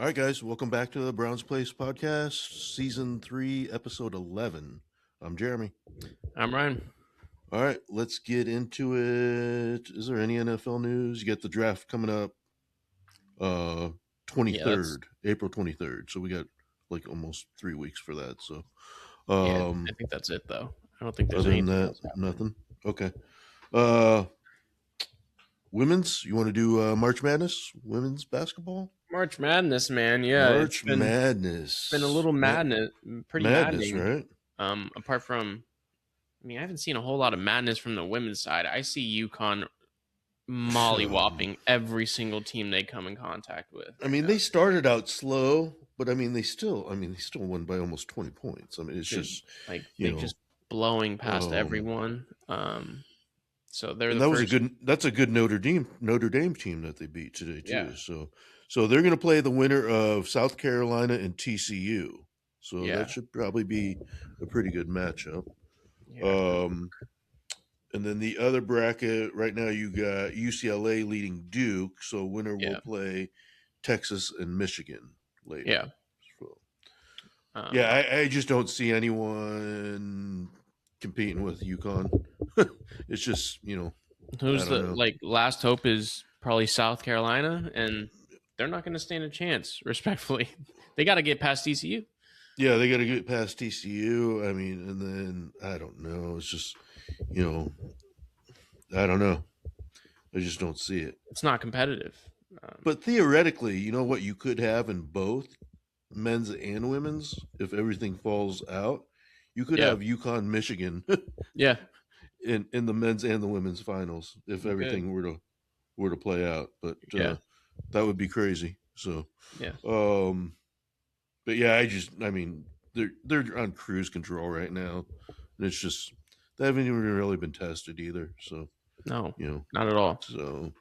All right, guys, welcome back to the Browns Place podcast, season 3, episode 11. I'm Jeremy. I'm Ryan. All right, let's get into it. Is there any NFL news? You got the draft coming up 23rd, April 23rd. So we got like almost 3 weeks for that. So, I think that's it, though. I don't think there's other than anything that, else happening. nothing. Okay. Women's, you want to do March Madness, women's basketball? March Madness, man. Yeah, March Madness. It's been a little madness, pretty madness, maddening. right? Apart from, I haven't seen a whole lot of madness from the women's side. I see UConn mollywhopping every single team they come in contact with. They started out slow, but they still won by almost 20 points. It's just like just blowing past everyone. So they're that's a good Notre Dame team that they beat today too. Yeah. So they're going to play the winner of South Carolina and TCU. So that should probably be a pretty good matchup. Yeah. And then the other bracket right now, you got UCLA leading Duke. So winner will play Texas and Michigan later. Yeah. So, I just don't see anyone competing with UConn. It's just, who's last hope is probably South Carolina, and they're not going to stand a chance, respectfully. They got to get past TCU. Yeah, they got to get past TCU. And then I don't know. It's just, I don't know. I just don't see it. It's not competitive. But theoretically, you know what you could have in both men's and women's if everything falls out? You could have UConn, Michigan. Yeah. In the men's and the women's finals if everything were to play out. But that would be crazy. So but they're on cruise control right now. And it's just they haven't even really been tested either. So no, not at all. So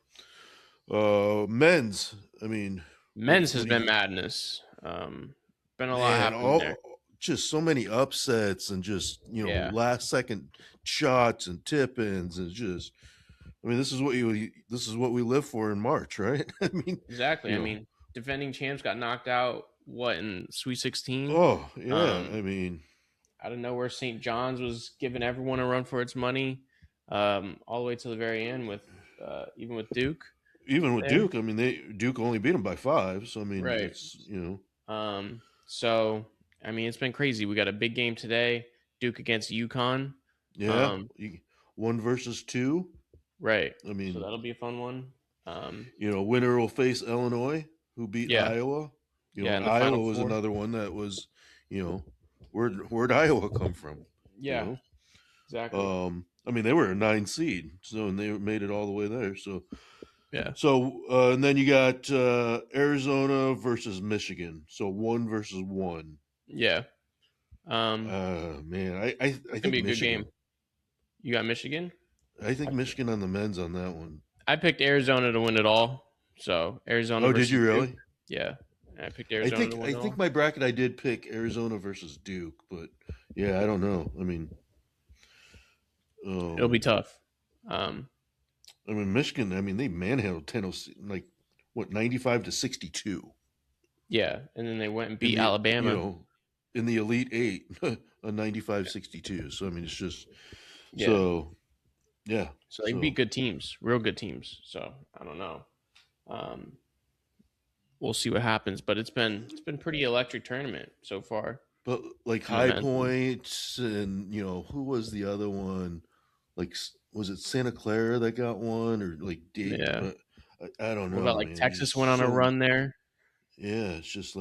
men's has been madness. Been a lot happening there. Just so many upsets and just last second shots and tip-ins and just this is what we live for in March, right? Exactly. Defending champs got knocked out in Sweet 16. Oh yeah, out of nowhere, St. John's was giving everyone a run for its money, all the way to the very end with even with Duke. Even with Duke, Duke only beat them by 5. So right. It's, So it's been crazy. We got a big game today, Duke against UConn. Yeah, 1 versus 2. Right. So that'll be a fun one. Winner will face Illinois, who beat Iowa. Iowa was another one that was, where'd Iowa come from? Yeah, exactly. They were a 9 seed, and they made it all the way there. So yeah. So and then you got Arizona versus Michigan. So 1 versus 1. Yeah. Man, I think be a good game. You got Michigan? I think Michigan on the men's on that one. I picked Arizona to win it all. So Arizona. Oh, did you really? Duke. Yeah. I picked Arizona to win it all. I think my bracket I did pick Arizona versus Duke, but yeah, I don't know. It'll be tough. Michigan, they manhandled Tennessee 95-62. Yeah, and then they went and beat Alabama. In the Elite 8, a 95-62. So it's just so yeah. So they beat good teams, real good teams. So I don't know. We'll see what happens, but it's been pretty electric tournament so far. But High Points and who was the other one? Was it Santa Clara that got one or Dayton? Yeah. I don't know. What about Texas went on a run there? Yeah, it's just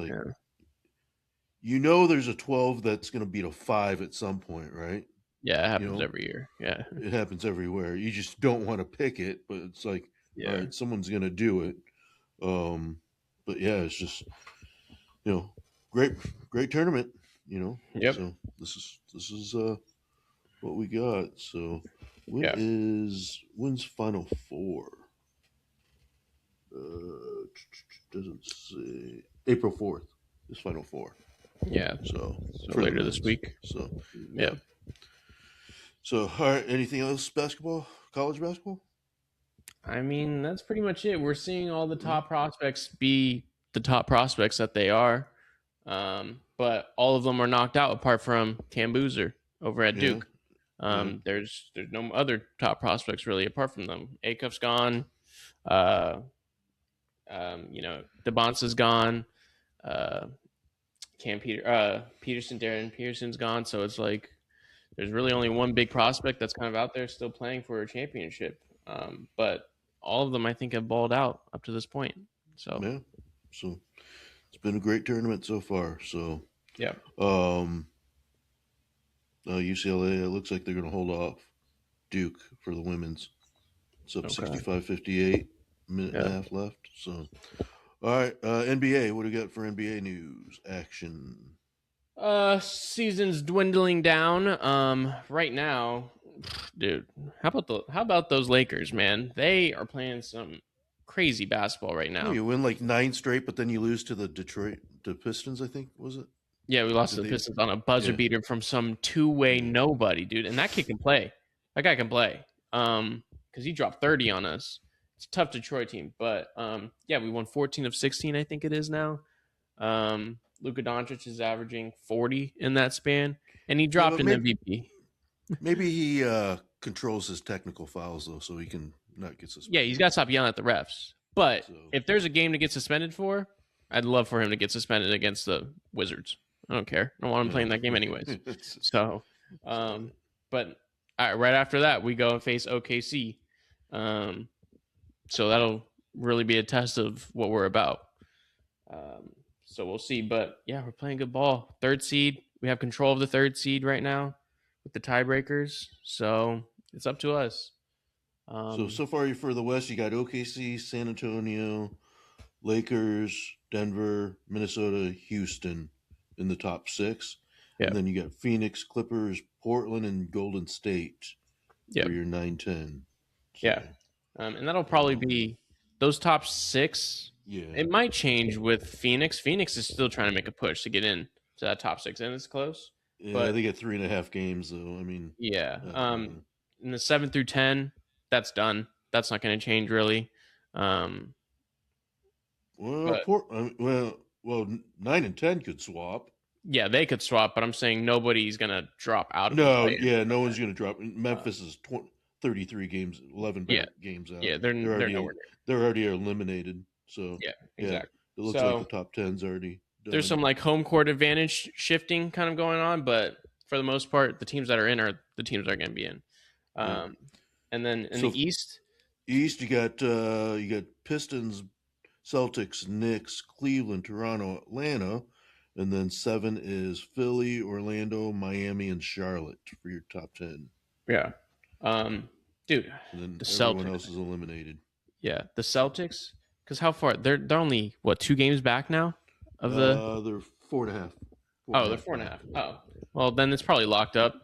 there's a 12 that's going to beat a 5 at some point, right? Yeah, it happens every year. Yeah, it happens everywhere. You just don't want to pick it, but it's all right, someone's going to do it. But yeah, it's just great tournament. Yep. So this is what we got. So when's Final Four? Doesn't say. April 4th is Final Four. Yeah. So later this week. So yeah. So all right, anything else basketball? College basketball? That's pretty much it. We're seeing all the top prospects be the top prospects that they are. But all of them are knocked out apart from Cam Boozer over at Duke. There's no other top prospects really apart from them. Acuff's gone. DeBonce's gone. Darren Peterson's gone. So it's like there's really only one big prospect that's kind of out there still playing for a championship. But all of them, I think, have balled out up to this point. So it's been a great tournament so far. So yeah. UCLA, it looks like they're going to hold off Duke for the women's. It's up 65-58, minute and a half left. So, all right, NBA. What do we got for NBA news? Action. Season's dwindling down. Right now, dude, how about those Lakers, man? They are playing some crazy basketball right now. Oh, you win like 9 straight, but then you lose to the Pistons, I think, was it? Yeah, we lost to the Pistons on a buzzer beater from some two-way nobody, dude. And that kid can play. That guy can play. Because he dropped 30 on us. It's a tough Detroit team. But, we won 14 of 16, I think it is now. Luka Doncic is averaging 40 in that span. And he dropped an MVP. Maybe he controls his technical fouls, though, so he can not get suspended. Yeah, he's got to stop yelling at the refs. But if there's a game to get suspended for, I'd love for him to get suspended against the Wizards. I don't care. I don't want him playing that game anyways. So, but right after that, we go and face OKC. So that'll really be a test of what we're about. So we'll see. But yeah, we're playing good ball. 3rd seed. We have control of the 3rd seed right now with the tiebreakers. So it's up to us. So far for the West, you got OKC, San Antonio, Lakers, Denver, Minnesota, Houston in the top 6. Yeah. And then you got Phoenix, Clippers, Portland, and Golden State for your 9-10. So, yeah. And that'll probably be those top 6. Yeah. It might change with Phoenix. Phoenix is still trying to make a push to get in to that top 6, and it's close. Yeah, but they get 3.5 games, though. I mean, yeah. In the 7 through 10, that's done. That's not going to change really. Well, 9 and 10 could swap. Yeah, they could swap, but I'm saying nobody's going to drop out of no one's going to drop. Memphis is 33 games, 11 games out. Yeah, they're already eliminated. So yeah, exactly. It looks like the top 10's already done. There's some like home court advantage shifting kind of going on, but for the most part, the teams that are in are the teams that are going to be in. And then in the East, you got Pistons, Celtics, Knicks, Cleveland, Toronto, Atlanta, and then 7 is Philly, Orlando, Miami, and Charlotte for your top 10. Yeah, dude. And then the everyone Celtics else is eliminated. Yeah, the Celtics. Because how far they're only 2 games back now of the. They're 4.5. They're 4.5. Oh, well then it's probably locked up.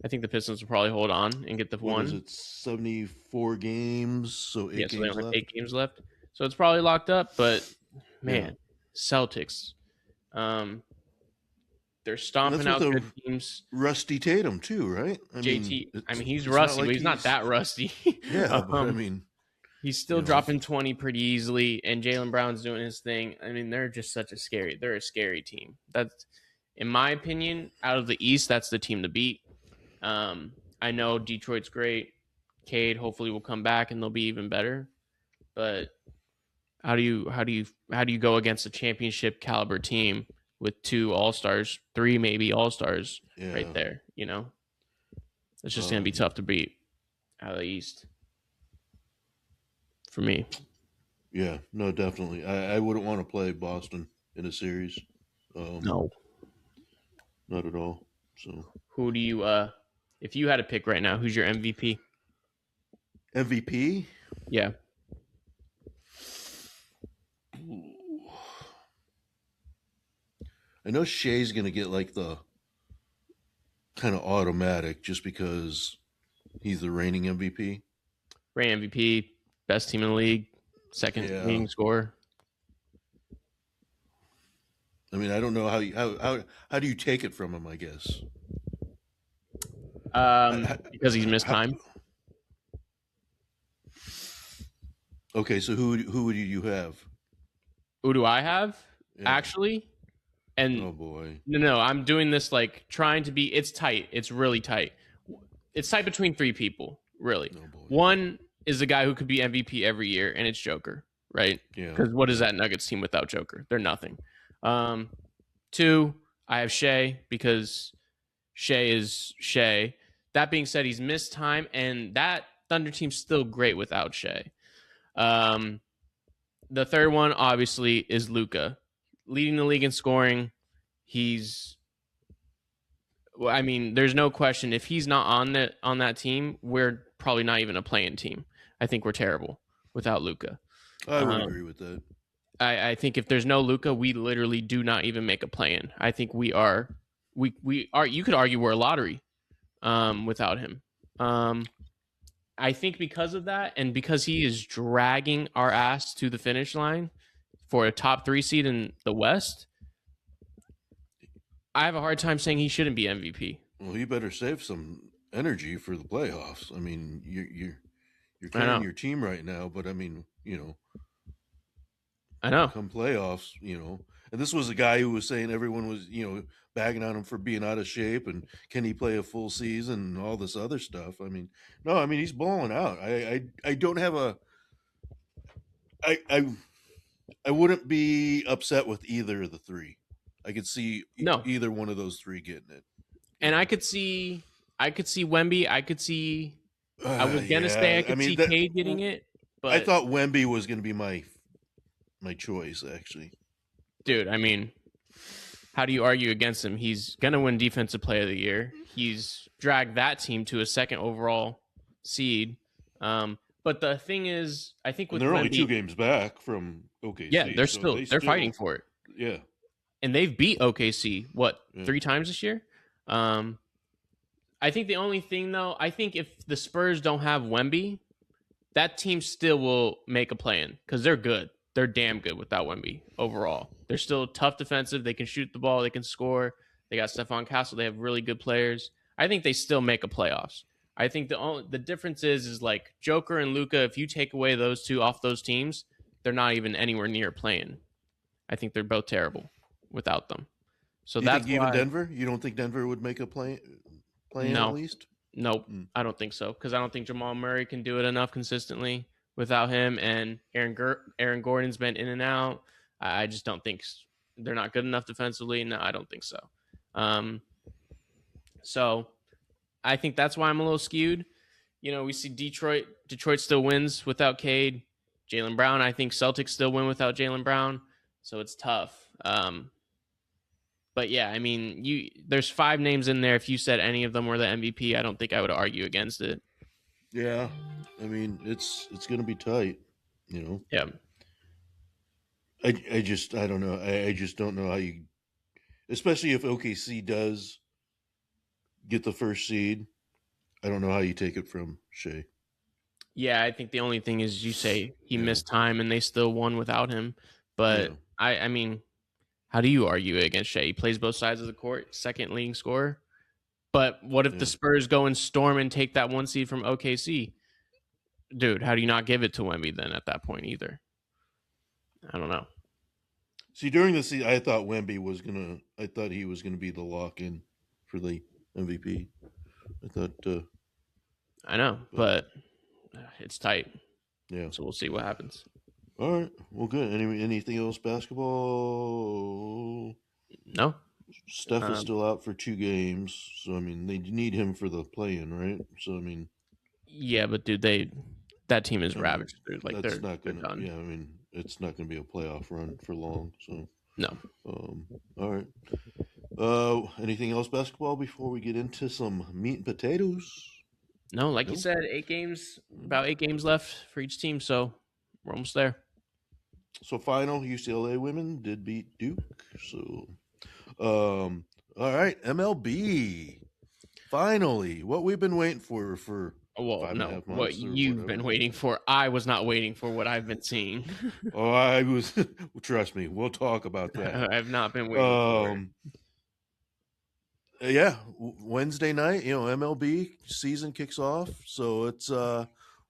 I think the Pistons will probably hold on and get the one. It's 74 games, so 8 games so they only left. have 8 games left. So it's probably locked up, but man, Celtics. They're stomping out good teams. Rusty Tatum too, right? He's rusty, but he's not that rusty. Yeah, but I mean, he's still dropping 20 pretty easily, and Jaylen Brown's doing his thing. I mean, they're just they're a scary team. That's, in my opinion, out of the East, that's the team to beat. I know Detroit's great. Cade hopefully will come back and they'll be even better. But how do you go against a championship caliber team with 2 All-Stars, 3 maybe All-Stars right there? You know, it's just gonna be tough to beat out of the East for me. Yeah, no, definitely. I wouldn't want to play Boston in a series. No, not at all. So who do you if you had to pick right now, who's your MVP? MVP? Yeah. I know Shea's going to get like the kind of automatic just because he's the reigning MVP. Reigning MVP, best team in the league, second leading scorer. I mean, I don't know how do you take it from him, I guess. Because he's missed time. Okay, so who would you have? Who do I have? Yeah. Actually, and Oh boy. no, I'm doing this like trying to be. It's tight. It's really tight. It's tight between three people. Really, Oh boy. one is a guy who could be MVP every year, and it's Joker, right? Yeah. Because what is that Nuggets team without Joker? They're nothing. Two, I have Shea because Shea is Shea. That being said, he's missed time, and that Thunder team's still great without Shea. The third one, obviously, is Luka, leading the league in scoring. He's, I mean, there's no question. If he's not on that team, we're probably not even a playing team. I think we're terrible without Luka. I would agree with that. I think if there's no Luka, we literally do not even make a play-in. I think we are. We are. You could argue we're a lottery without him. I think because of that, and because he is dragging our ass to the finish line for a top 3 seed in the West, I have a hard time saying he shouldn't be MVP. Well, you better save some energy for the playoffs. I mean, you're carrying your team right now, but I mean, I know. Come playoffs, and this was a guy who was saying everyone was, bagging on him for being out of shape and can he play a full season and all this other stuff. I mean, no, I mean he's balling out. I don't have a I wouldn't be upset with either of the three. I could see either one of those three getting it. And I could see Wemby. I could see. I was gonna say I could see Cade getting it, but I thought Wemby was gonna be my choice actually. Dude, I mean, how do you argue against him? He's gonna win Defensive Player of the Year. He's dragged that team to a second overall seed. But the thing is, I think with they're Wemby, only 2 games back from OKC. Yeah, they're still fighting for it. Yeah, and they've beat OKC 3 times this year. I think the only thing though, I think if the Spurs don't have Wemby, that team still will make a play-in because they're good. They're damn good without Wemby overall. They're still tough defensive. They can shoot the ball. They can score. They got Stephon Castle. They have really good players. I think they still make a playoffs. I think the difference is like Joker and Luka. If you take away those two off those teams, they're not even anywhere near playing. I think they're both terrible without them. So that's think even Denver. You don't think Denver would make a play no. at least? Nope, I don't think so because I don't think Jamal Murray can do it enough consistently without him, and Aaron Gordon's been in and out. I just don't think they're not good enough defensively. No, I don't think so. So I think that's why I'm a little skewed. We see Detroit still wins without Cade. Jaylen Brown, I think Celtics still win without Jaylen Brown. So it's tough. But yeah, I mean, there's 5 names in there. If you said any of them were the MVP, I don't think I would argue against it. Yeah, I mean, it's going to be tight, Yeah. I don't know. I just don't know how you, especially if OKC does get the first seed. I don't know how you take it from Shea. Yeah, I think the only thing is you say he missed time and they still won without him. But I mean, how do you argue against Shea? He plays both sides of the court, second leading scorer. But what if the Spurs go and storm and take that 1 seed from OKC? Dude, how do you not give it to Wemby then at that point either? I don't know. See, during the season, I thought he was gonna be the lock-in for the MVP. I thought. I know, but it's tight. Yeah. So we'll see what happens. All right. Well, good. Anything else basketball? No. Steph is still out for 2 games, so I mean they need him for the play-in, right? So I mean. Yeah, but dude, that team is ravaged. Dude. Like that's they're done. Yeah, I mean it's not going to be a playoff run for long. So no. All right. Anything else basketball before we get into some meat and potatoes? No, like you said, 8 games, about 8 games left for each team, so we're almost there. So final, UCLA women did beat Duke. So, all right, MLB. Finally, what we've been waiting for 5.5 months. What you've been waiting for. I was not waiting for what I've been seeing. I was. Trust me, we'll talk about that. I've not been waiting for it. Yeah, Wednesday night, MLB season kicks off, so it's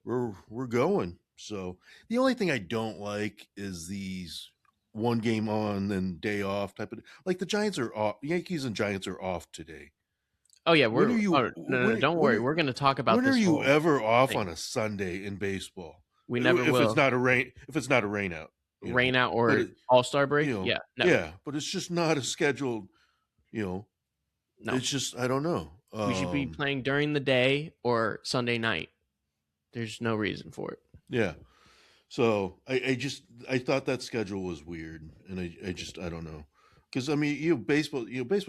we're going. So the only thing I don't like is these one game on, then day off type of, like the Giants are off. Yankees and Giants are off today. Oh yeah, When are you? no, don't worry. We're going to talk about When are this you whole ever off thing. on a Sunday in baseball? We never If it's will. not a rain, if it's not a rain out, Rain out But or All-Star break? Yeah, never. yeah, but it's just not a scheduled. You know, No. it's just I don't know. We should be playing during the day or Sunday night. There's no reason for it. Yeah. So I thought that schedule was weird, and I don't know, because I mean baseball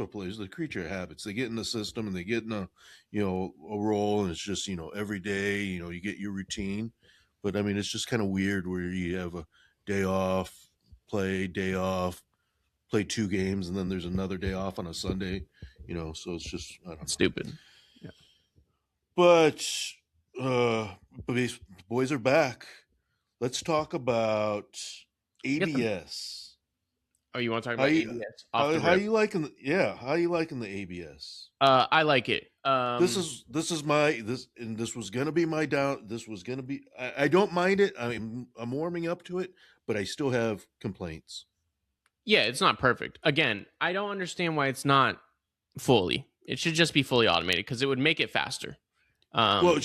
players, the creature of habits. They get in the system and they get in a role, and it's just every day you get your routine. But I mean it's just kind of weird where you have a day off, day off, play 2 games, and then there's another day off on a Sunday. So it's just I don't know. Stupid. Yeah. But the boys are back. Let's talk about ABS. Oh, you want to talk about ABS? How you liking? How you liking the ABS? I like it. This was gonna be my down. This was gonna be. I don't mind it. I'm warming up to it, but I still have complaints. Yeah, it's not perfect. Again, I don't understand why it's not fully. It should just be fully automated because it would make it faster. Well, it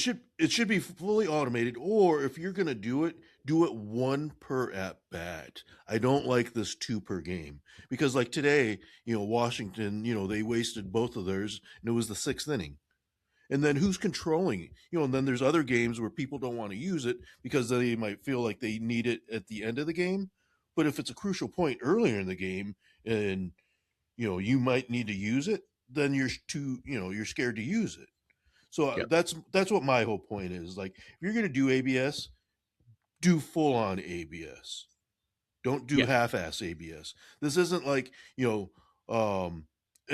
should be fully automated, or if you're gonna do it 1 per at bat. I don't like this 2 per game because, like today, Washington, they wasted both of theirs, and it was the 6th inning. And then who's controlling it? And then there's other games where people don't want to use it because they might feel like they need it at the end of the game. But if it's a crucial point earlier in the game, and you might need to use it, then you're scared to use it. So Yep. that's what my whole point is. Like, if you're going to do ABS, do full on ABS. Don't do half-ass ABS. This isn't like, and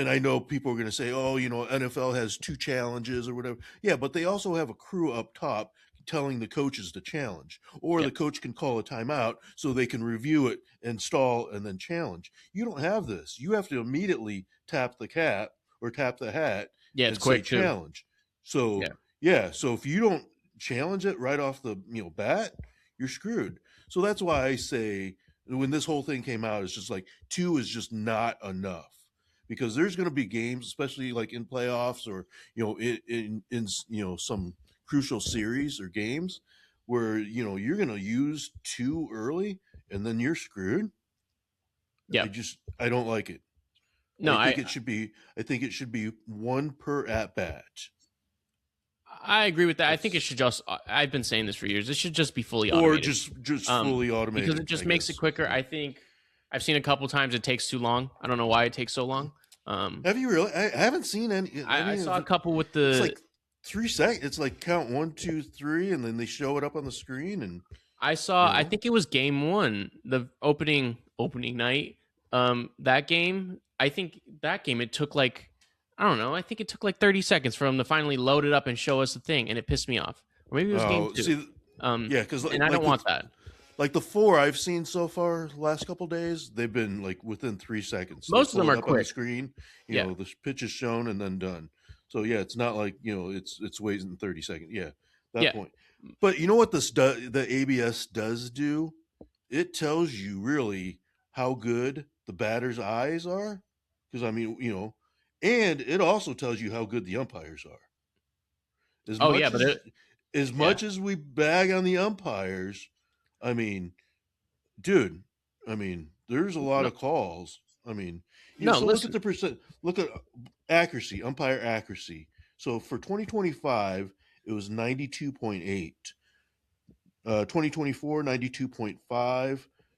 I know people are going to say, oh, NFL has 2 challenges or whatever. Yeah, but they also have a crew up top telling the coaches to challenge, or the coach can call a timeout so they can review it, install, and then challenge. You don't have this. You have to immediately tap the cat or tap the hat and say challenge. So so if you don't challenge it right off the bat, you're screwed. So that's why I say when this whole thing came out, it's just like 2 is just not enough, because there's going to be games, especially like in playoffs or in some crucial series or games where you're going to use 2 early and then you're screwed. Yeah, I don't like it. No, I think it should be 1 per at bat. I agree with that. I think it should just. I've been saying this for years. It should just be fully automated, or just fully automated, because it just makes it quicker. I think I've seen a couple times it takes too long. I don't know why it takes so long. Have you really? I haven't seen any. I saw a couple with the. It's like 3 seconds. It's like count 1, 2, 3, and then they show it up on the screen. And I saw. I think it was game 1, the opening night. That game. I think that game it took like. I don't know. I think it took like 30 seconds for them to finally load it up and show us the thing, and it pissed me off. Or maybe it was game 2. See, because and I don't want that. Like the 4 I've seen so far, the last couple days, they've been like within 3 seconds. Most of them are up quick. On the screen, the pitch is shown and then done. So it's not like it's waiting 30 seconds. Yeah, that point. But you know what the ABS does do? It tells you really how good the batter's eyes are, because I mean and it also tells you how good the umpires are. As much as we bag on the umpires, I mean, dude, there's a lot of calls. I mean, look at the percent. Look at accuracy, umpire accuracy. So for 2025, it was 92.8. 2024, 92.5.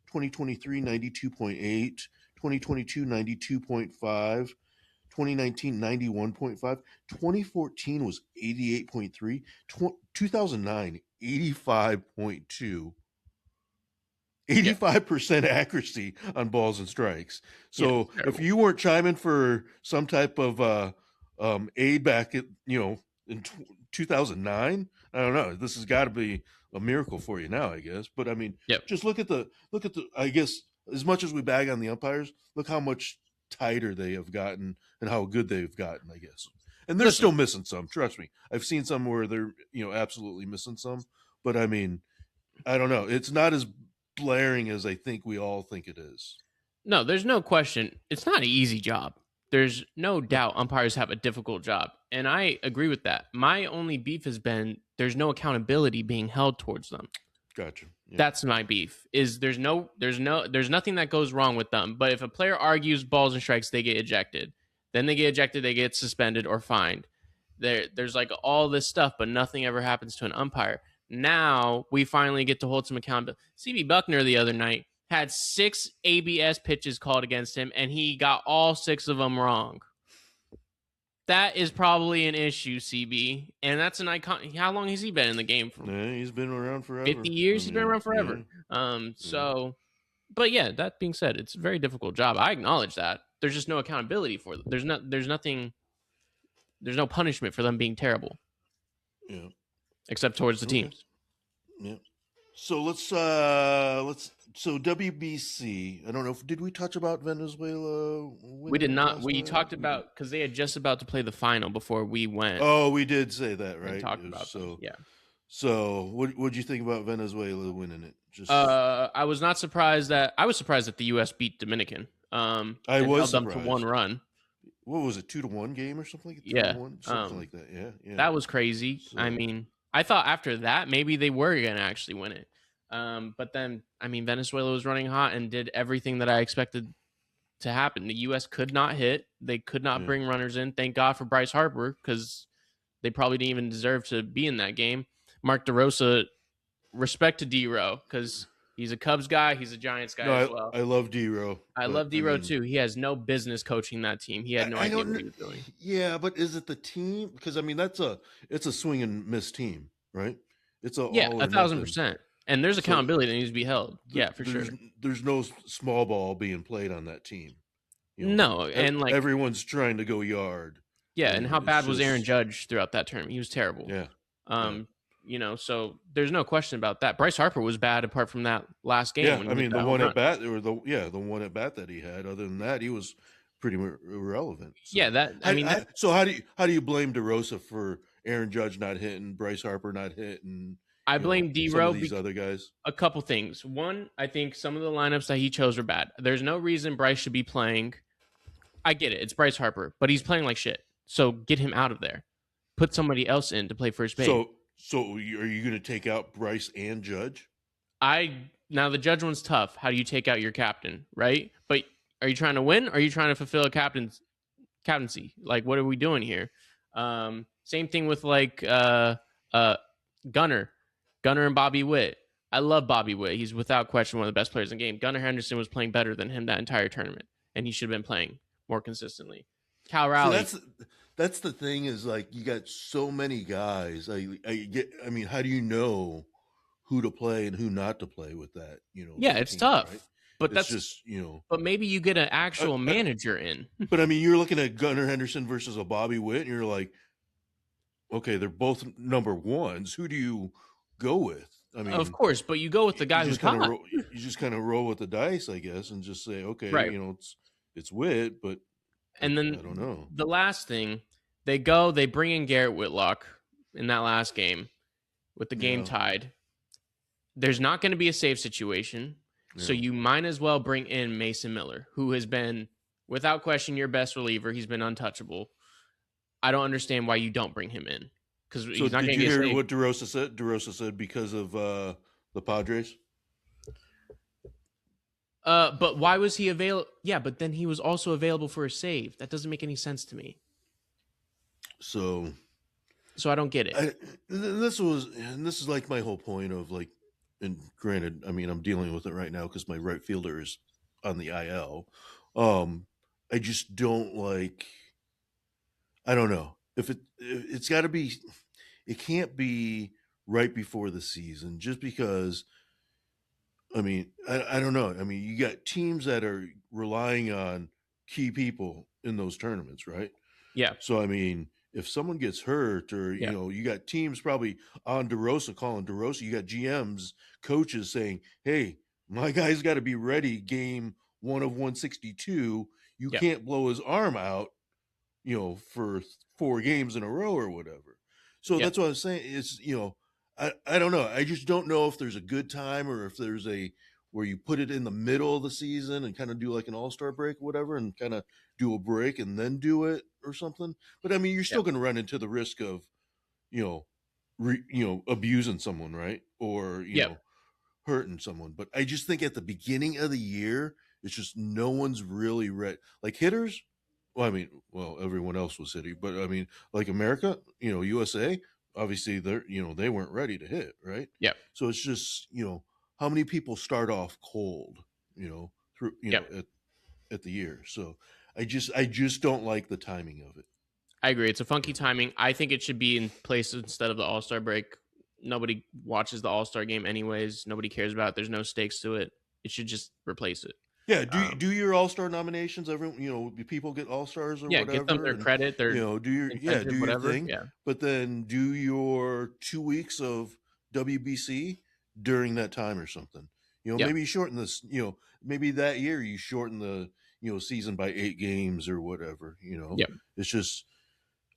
2023, 92.8. 2022, 92.5. 2019, 91.5. 2014 was 88.3. 2009, 85.2. 85% accuracy on balls and strikes. So if you weren't chiming for some type of aid back at in 2009, I don't know. This has got to be a miracle for you now, I guess. But I mean, just look at the. I guess as much as we bag on the umpires, look how much tighter they have gotten and how good they've gotten, I guess. And they're still missing some. Trust me, I've seen some where they're absolutely missing some. But I mean, I don't know. It's not as blaring as I think we all think it is. No, there's no question. It's not an easy job. There's no doubt umpires have a difficult job. And I agree with that. My only beef has been there's no accountability being held towards them. Gotcha. Yeah. That's my beef. Is there's nothing that goes wrong with them. But if a player argues balls and strikes, they get ejected. Then they get ejected, they get suspended or fined. There's like all this stuff, but nothing ever happens to an umpire. Now we finally get to hold some accountability. CB Buckner the other night had 6 ABS pitches called against him, and he got all 6 of them wrong. That is probably an issue, CB, and that's an icon. How long has he been in the game for? Yeah, he's been around forever. 50 years. He's been around forever. Yeah. But yeah, that being said, it's a very difficult job. I acknowledge that. There's just no accountability for them. There's no punishment for them being terrible. Yeah. Except towards the teams. Yeah. So let's WBC. I don't know did we touch about Venezuela? We did not. We talked about because they had just about to play the final before we went. Oh, we did say that, right? Talked about yeah. So what'd you think about Venezuela winning it? I was not surprised that the U.S. beat Dominican. I was held them to 1 run. What was it, 2-1 game or something? Like yeah, 2-1? Something like that. Yeah. That was crazy. So, I mean, I thought after that maybe they were gonna actually win it. But then, I mean, Venezuela was running hot and did everything that I expected to happen. The U.S. could not hit. They could not bring runners in. Thank God for Bryce Harper because they probably didn't even deserve to be in that game. Mark DeRosa, respect to D-Row because he's a Cubs guy. He's a Giants guy as well. I love D-Row. I love D-Row too. He has no business coaching that team. He had no idea what he was doing. Yeah, but is it the team? Because, I mean, it's a swing and miss team, right? It's 1,000%. And there's accountability that needs to be held. Yeah, for sure. There's no small ball being played on that team. No, and like everyone's trying to go yard. Yeah, and how bad was Aaron Judge throughout that tournament? He was terrible. Yeah. So there's no question about that. Bryce Harper was bad apart from that last game. Yeah, I mean the one at bat that he had. Other than that, he was pretty irrelevant. So. So how do you blame DeRosa for Aaron Judge not hitting, Bryce Harper not hitting? I blame D-Row. These other guys. A couple things. One, I think some of the lineups that he chose were bad. There's no reason Bryce should be playing. I get it. It's Bryce Harper, but he's playing like shit. So get him out of there. Put somebody else in to play first base. So are you going to take out Bryce and Judge? Now the Judge one's tough. How do you take out your captain, right? But are you trying to win? Or are you trying to fulfill a captaincy? Like, what are we doing here? Same thing with like Gunnar and Bobby Witt. I love Bobby Witt. He's without question one of the best players in the game. Gunnar Henderson was playing better than him that entire tournament, and he should have been playing more consistently. Cal Raleigh. So that's the thing is like you got so many guys. I mean, how do you know who to play and who not to play with that? Yeah, it's tough. Right? But it's that's just But maybe you get an actual manager in. But I mean, you're looking at Gunnar Henderson versus a Bobby Witt, and you're like, okay, they're both number ones. Who do you go with? I mean, of course, but you go with the guy who's hot. You just kind of roll with the dice, I guess, and just say, okay, right. It's Witt, but and then I don't know. The last thing, they bring in Garrett Whitlock in that last game with the game tied. There's not going to be a save situation, so you might as well bring in Mason Miller, who has been, without question, your best reliever. He's been untouchable. I don't understand why you don't bring him in. Because he's not did you hear what DeRosa said? DeRosa said because of the Padres. But why was he available? Yeah, but then he was also available for a save. That doesn't make any sense to me. So I don't get it. This is like my whole point of like, and granted, I mean, I'm dealing with it right now because my right fielder is on the IL. I just don't like. I don't know. It's got to be, it can't be right before the season just because, I mean, I don't know. I mean, you got teams that are relying on key people in those tournaments, right? Yeah. So, I mean, if someone gets hurt or, you got teams probably on DeRosa, calling DeRosa, you got GMs, coaches saying, hey, my guy's got to be ready game 1 of 162. You can't blow his arm out, for 4 games in a row or whatever. So that's what I'm saying. It's, I don't know. I just don't know if there's a good time or if there's a where you put it in the middle of the season and kind of do like an all-star break or whatever, and kind of do a break and then do it or something. But I mean, you're still going to run into the risk of, abusing someone, right? Or, hurting someone. But I just think at the beginning of the year, it's just no one's really ready. Like hitters, everyone else was hitting, but I mean, like America, USA, obviously they weren't ready to hit, right? Yep. So it's just, how many people start off cold, through, at the year. So I just don't like the timing of it. I agree. It's a funky timing. I think it should be in place instead of the All-Star break. Nobody watches the All-Star game anyways. Nobody cares about it. There's no stakes to it. It should just replace it. Yeah, do your All-Star nominations. Everyone, people get All-Stars or whatever. Get them their credit, their do your whatever. thing. Yeah. But then do your 2 weeks of WBC during that time or something. Maybe you shorten this, maybe that year you shorten the, season by 8 games or whatever, It's just,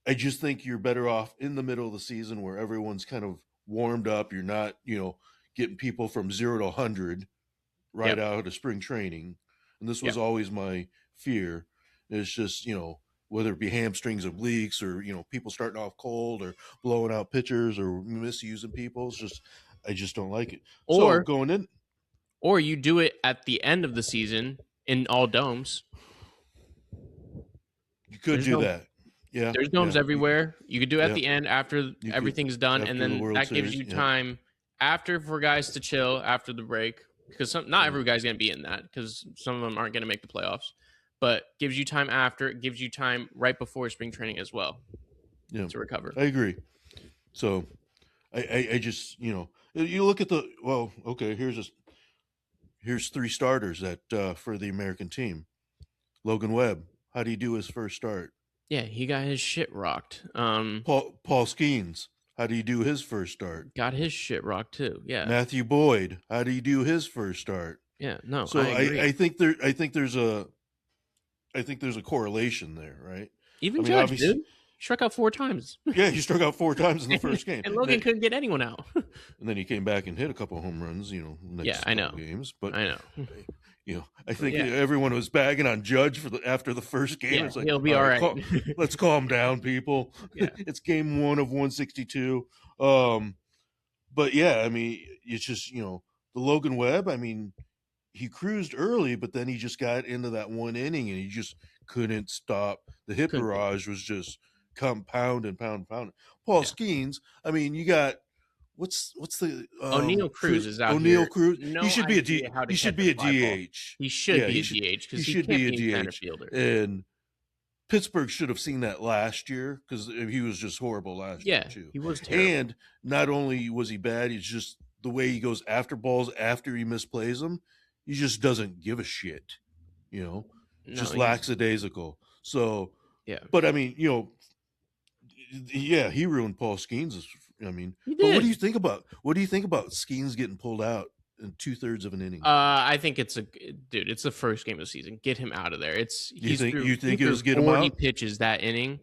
I just think you're better off in the middle of the season where everyone's kind of warmed up. You're not, getting people from 0 to 100 right out of spring training. And this was always my fear. It's just, whether it be hamstrings or leaks or, people starting off cold or blowing out pitchers or misusing people. It's just, I just don't like it. Or so going in. Or you do it at the end of the season in all domes. You could do that. Yeah. There's domes everywhere. You could do it at the end after everything's done. And then that gives you time after for guys to chill after the break. Because not every guy's going to be in that because some of them aren't going to make the playoffs. But gives you time after. It gives you time right before spring training as well to recover. I agree. So I just, you look at here's 3 starters that for the American team. Logan Webb, how do you do his first start? Yeah, he got his shit rocked. Paul Skeens, how do you do his first start? Got his shit rocked too. Yeah. Matthew Boyd, how do you do his first start? Yeah, no. So I think there's a correlation there, right? Even Judge, dude. Struck out 4 times. Yeah, he struck out 4 times in the first game. And Logan couldn't get anyone out. And then he came back and hit a couple of home runs, next I know. games. But I know. I think everyone was bagging on Judge after the first game. Yeah, it's like, he'll be all right. Let's calm down, people. Yeah. It's game 1 of 162. But yeah, I mean, it's just, the Logan Webb, I mean, he cruised early, but then he just got into that 1 inning and he just couldn't stop. The hit barrage was just pound. Paul Skeens, I mean, you got what's the O'Neal Cruz is out O'Neal here. Cruz. No, he should be a DH. He should be a DH because he should be a DH fielder. And Pittsburgh should have seen that last year because he was just horrible last year too. He was terrible. And not only was he bad, he's just the way he goes after balls after he misplays them. He just doesn't give a shit, just lackadaisical. So but I mean, he ruined Paul Skeens. I mean, but what do you think about Skeens getting pulled out in 2/3 of an inning? I think it's the first game of the season. Get him out of there. You think it was get him out? 40 pitches that inning.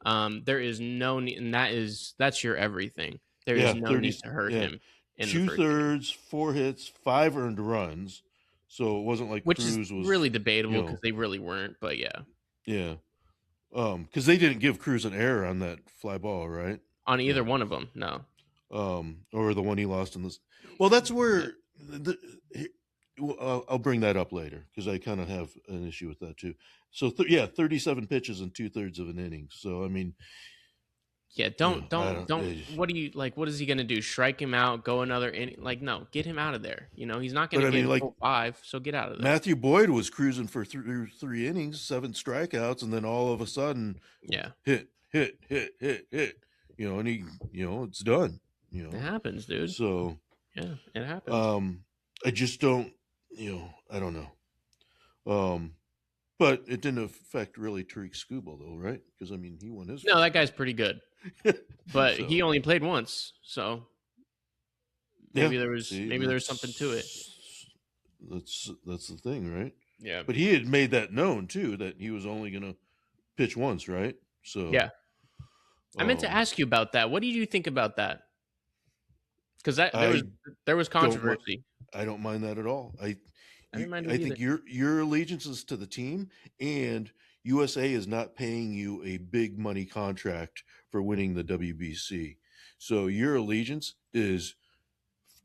There is no need, and that's your everything. There is no need to hurt him. In 2/3, 4 hits, 5 earned runs. So it wasn't like Cruz was really debatable because they really weren't. But yeah. Because they didn't give Cruz an error on that fly ball, right? On either one of them, no. Or the one he lost in this. Well, that's where I'll bring that up later because I kind of have an issue with that too. So 37 pitches in 2/3 of an inning. So I mean, don't. What do you like? What is he going to do? Strike him out? Go another inning? Like, no, get him out of there. He's not going to get 5. So get out of there. Matthew Boyd was cruising for 3 innings, 7 strikeouts, and then all of a sudden, hit. And he, it's done. It happens, dude. So yeah, it happens. I just don't. I don't know. But it didn't affect really Tariq Skubal though, right? Because I mean, he won his. No, that guy's pretty good. But he only played once, so maybe there was something to it. That's the thing, right? Yeah. But he had made that known too that he was only going to pitch once, right? So yeah. I meant to ask you about that. What did you think about that? Because there was controversy. I don't mind that at all. I didn't mind it I either. think your allegiance is to the team, and USA is not paying you a big money contract for winning the WBC. So your allegiance is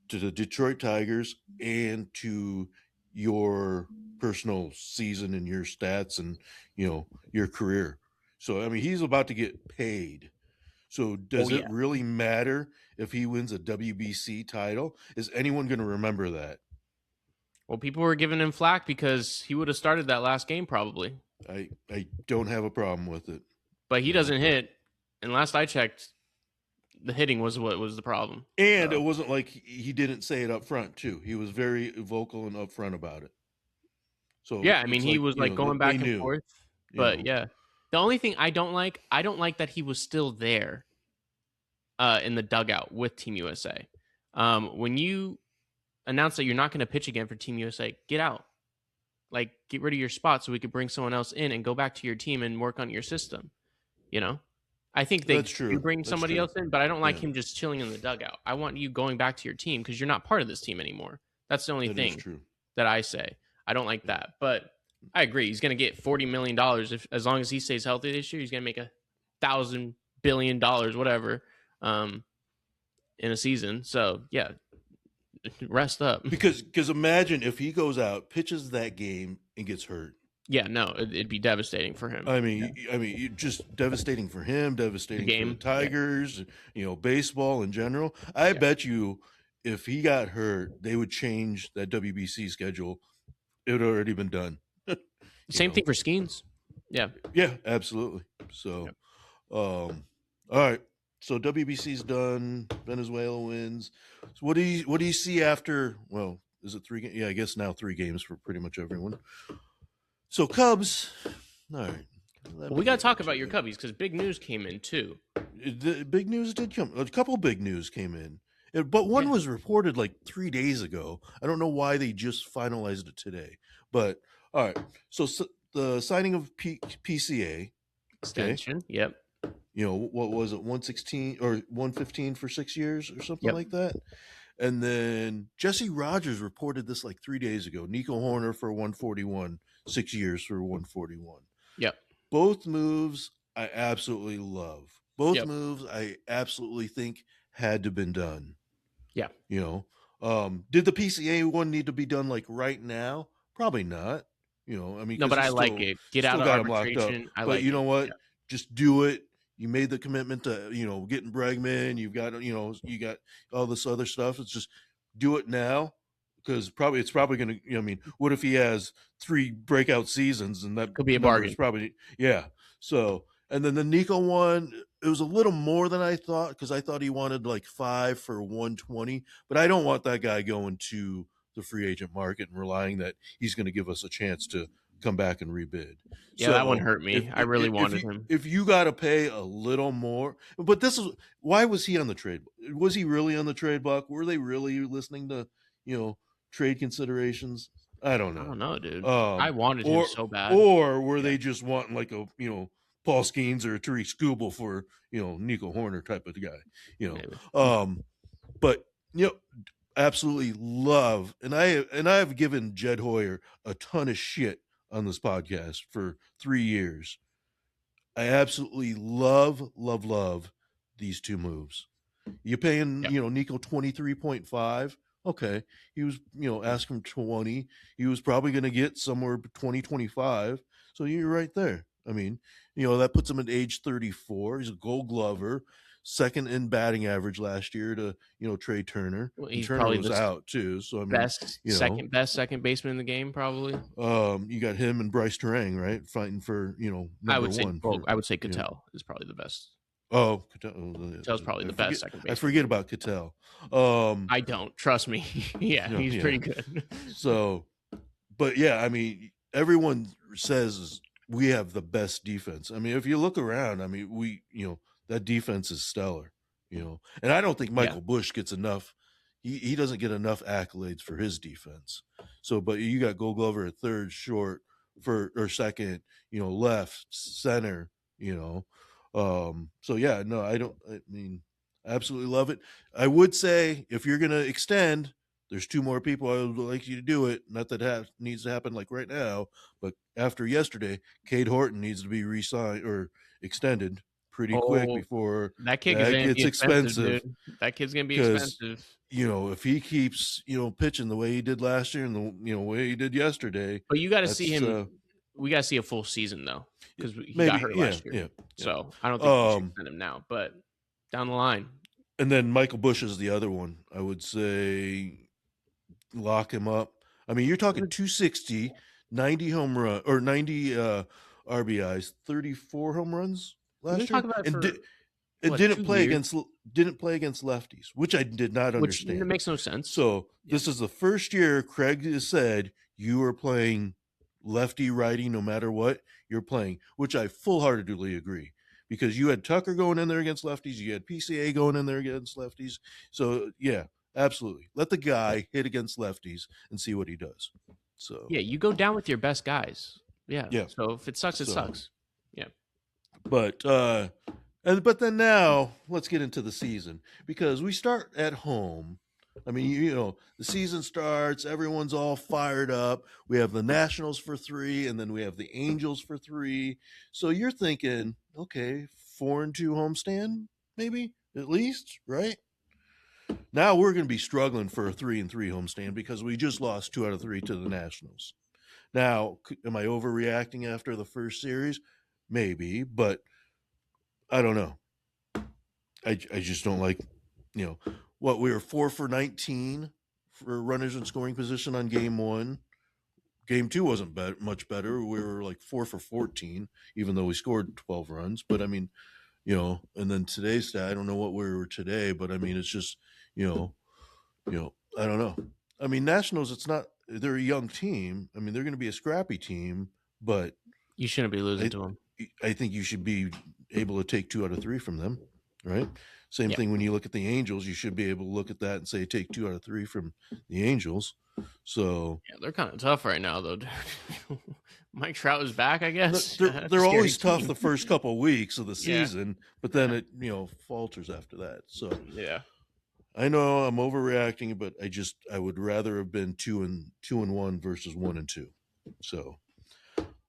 to the Detroit Tigers and to your personal season and your stats and your career. So I mean, he's about to get paid. So Oh does it yeah. really matter if he wins a WBC title? Is anyone going to remember that? Well, people were giving him flack because he would have started that last game probably, I don't have a problem with it. but he You know? doesn't hit. And last I checked, the hitting was what was the problem. And So it wasn't like he didn't say it up front too. He was very vocal and upfront about it. So yeah, I mean it's he like, was like going they back and knew, forth. you But know. yeah, the only thing I don't like that he was still there in the dugout with Team USA. When you announce that you're not going to pitch again for Team USA, get out. Like, get rid of your spot so we could bring someone else in and go back to your team and work on your system. You know, I think That's they do true. bring That's somebody true. else in, but I don't like Yeah, him just chilling in the dugout. I want you going back to your team because you're not part of this team anymore. That's the only that is thing true. that I say. I don't like Yeah. that, but I agree. He's going to get $40 million if, as long as he stays healthy this year. He's going to make $1,000 billion, whatever, in a season. So yeah, rest up. Because imagine if he goes out, pitches that game, and gets hurt. Yeah, no, it'd be devastating for him. Just devastating for him, The devastating for the game, yeah. Tigers, baseball in general. I bet you if he got hurt, they would change that WBC schedule. It would already been done. Same thing for Skeens. Yeah. Yeah, absolutely. So, Yep. all right. So WBC's done. Venezuela wins. So what do you see after? Well, is it 3 games? Yeah, I guess now 3 games for pretty much everyone. So Cubs. All right. Well, we got to talk about your Cubbies because big news came in too. The big news did come. A couple big news came in, but one was reported like 3 days ago. I don't know why they just finalized it today. But all right. So the signing of PCA Extension. Okay. Yep. What was it? 116 or 115 for 6 years or something Yep. like that. And then Jesse Rogers reported this like 3 days ago. Nico Horner for 141, 6 years for 141. Yep. Both moves I absolutely love. Both moves I absolutely think had to been done. Yeah. Did the PCA one need to be done like right now? Probably not. I mean, no, but I like it. Get out of arbitration. But you know what? Yeah. Just do it. You made the commitment to, getting Bregman. You've got, you got all this other stuff. It's just do it now because it's probably going to, I mean, what if he has 3 breakout seasons and that could be a bargain? Is probably, yeah. So, and then the Nico one, it was a little more than I thought because I thought he wanted like 5 for 120, but I don't want that guy going to the free agent market and relying that he's going to give us a chance to come back and rebid. Yeah, so that one hurt me. I really wanted him. If you got to pay a little more, but why was he on the trade? Was he really on the trade block? Were they really listening to, trade considerations? I don't know, dude. I wanted him so bad. Or were they just wanting like a, Paul Skeens or a Tariq Skubal for, Nico Horner type of guy, Maybe. But, absolutely love, and I've given Jed Hoyer a ton of shit on this podcast for 3 years. I absolutely love these 2 moves. You paying, Nico 23.5. Okay. He was, asking 20. He was probably going to get somewhere 20-25. So you're right there. I mean, that puts him at age 34. He's a Gold Glover, second in batting average last year to, Trey Turner. Well, he's Turner probably was out too. So I mean, second baseman in the game, probably. You got him and Bryce Terang, right? Fighting for, I would say Cattell is probably the best. Oh, Cattell's probably the best second baseman. I forget about Cattell. I don't, trust me. He's pretty good. So, but yeah, I mean, everyone says we have the best defense. I mean, if you look around, I mean, that defense is stellar, and I don't think Michael Bush gets enough. He doesn't get enough accolades for his defense. So, but you got Gold Glover at third, short or second, left, center, so yeah, no, I mean, I absolutely love it. I would say if you're going to extend, there's two more people I would like you to do it. Not that needs to happen like right now, but after yesterday, Cade Horton needs to be re-signed or extended pretty quick Oh, before that kid is that gonna be gets expensive, expensive. dude. That kid's gonna be Because expensive. if he keeps pitching the way he did last year and the way he did yesterday, But you got to see that's him. We got to see a full season though, because he got maybe hurt last year. yeah. So I don't think you should extend him now, but down the line. And then Michael Bush is the other one. I would say lock him up. I mean, you're talking 260, 90 home run or 90 RBIs, 34 home runs We've been last year, talking about it and for what, didn't 2 play years, against lefties, which I did not which understand. makes no sense. So this is the first year Craig has said you are playing lefty righty no matter what you're playing, which I full-heartedly agree. Because you had Tucker going in there against lefties, you had PCA going in there against lefties. So yeah, absolutely. Let the guy hit against lefties and see what he does. So yeah, you go down with your best guys. Yeah. Yeah. So if it sucks, it sucks. Yeah. But but then now let's get into the season, because we start at home. I mean, the season starts, everyone's all fired up. We have the Nationals for 3, and then we have the Angels for 3. So you're thinking, okay, 4-2 homestand, maybe at least, right? Now we're going to be struggling for a 3-3 homestand because we just lost 2 out of 3 to the Nationals. Now, am I overreacting after the first series? Maybe, but I don't know. I just don't like, what we were 4 for 19 for runners in scoring position on game 1. Game 2 wasn't much better. We were like 4 for 14, even though we scored 12 runs. But I mean, and then today's stat, I don't know what we were today, but I mean, it's just, I don't know. I mean, Nationals, they're a young team. I mean, they're going to be a scrappy team, but you shouldn't be losing to them. I think you should be able to take 2 out of 3 from them, right? Same thing when you look at the Angels. You should be able to look at that and say take 2 out of 3 from the Angels. So yeah, they're kind of tough right now, though. Mike Trout is back, I guess. They're always tough the first couple of weeks of the season, but then it falters after that. So yeah, I know I'm overreacting, but I would rather have been 2-1 versus 1-2. So,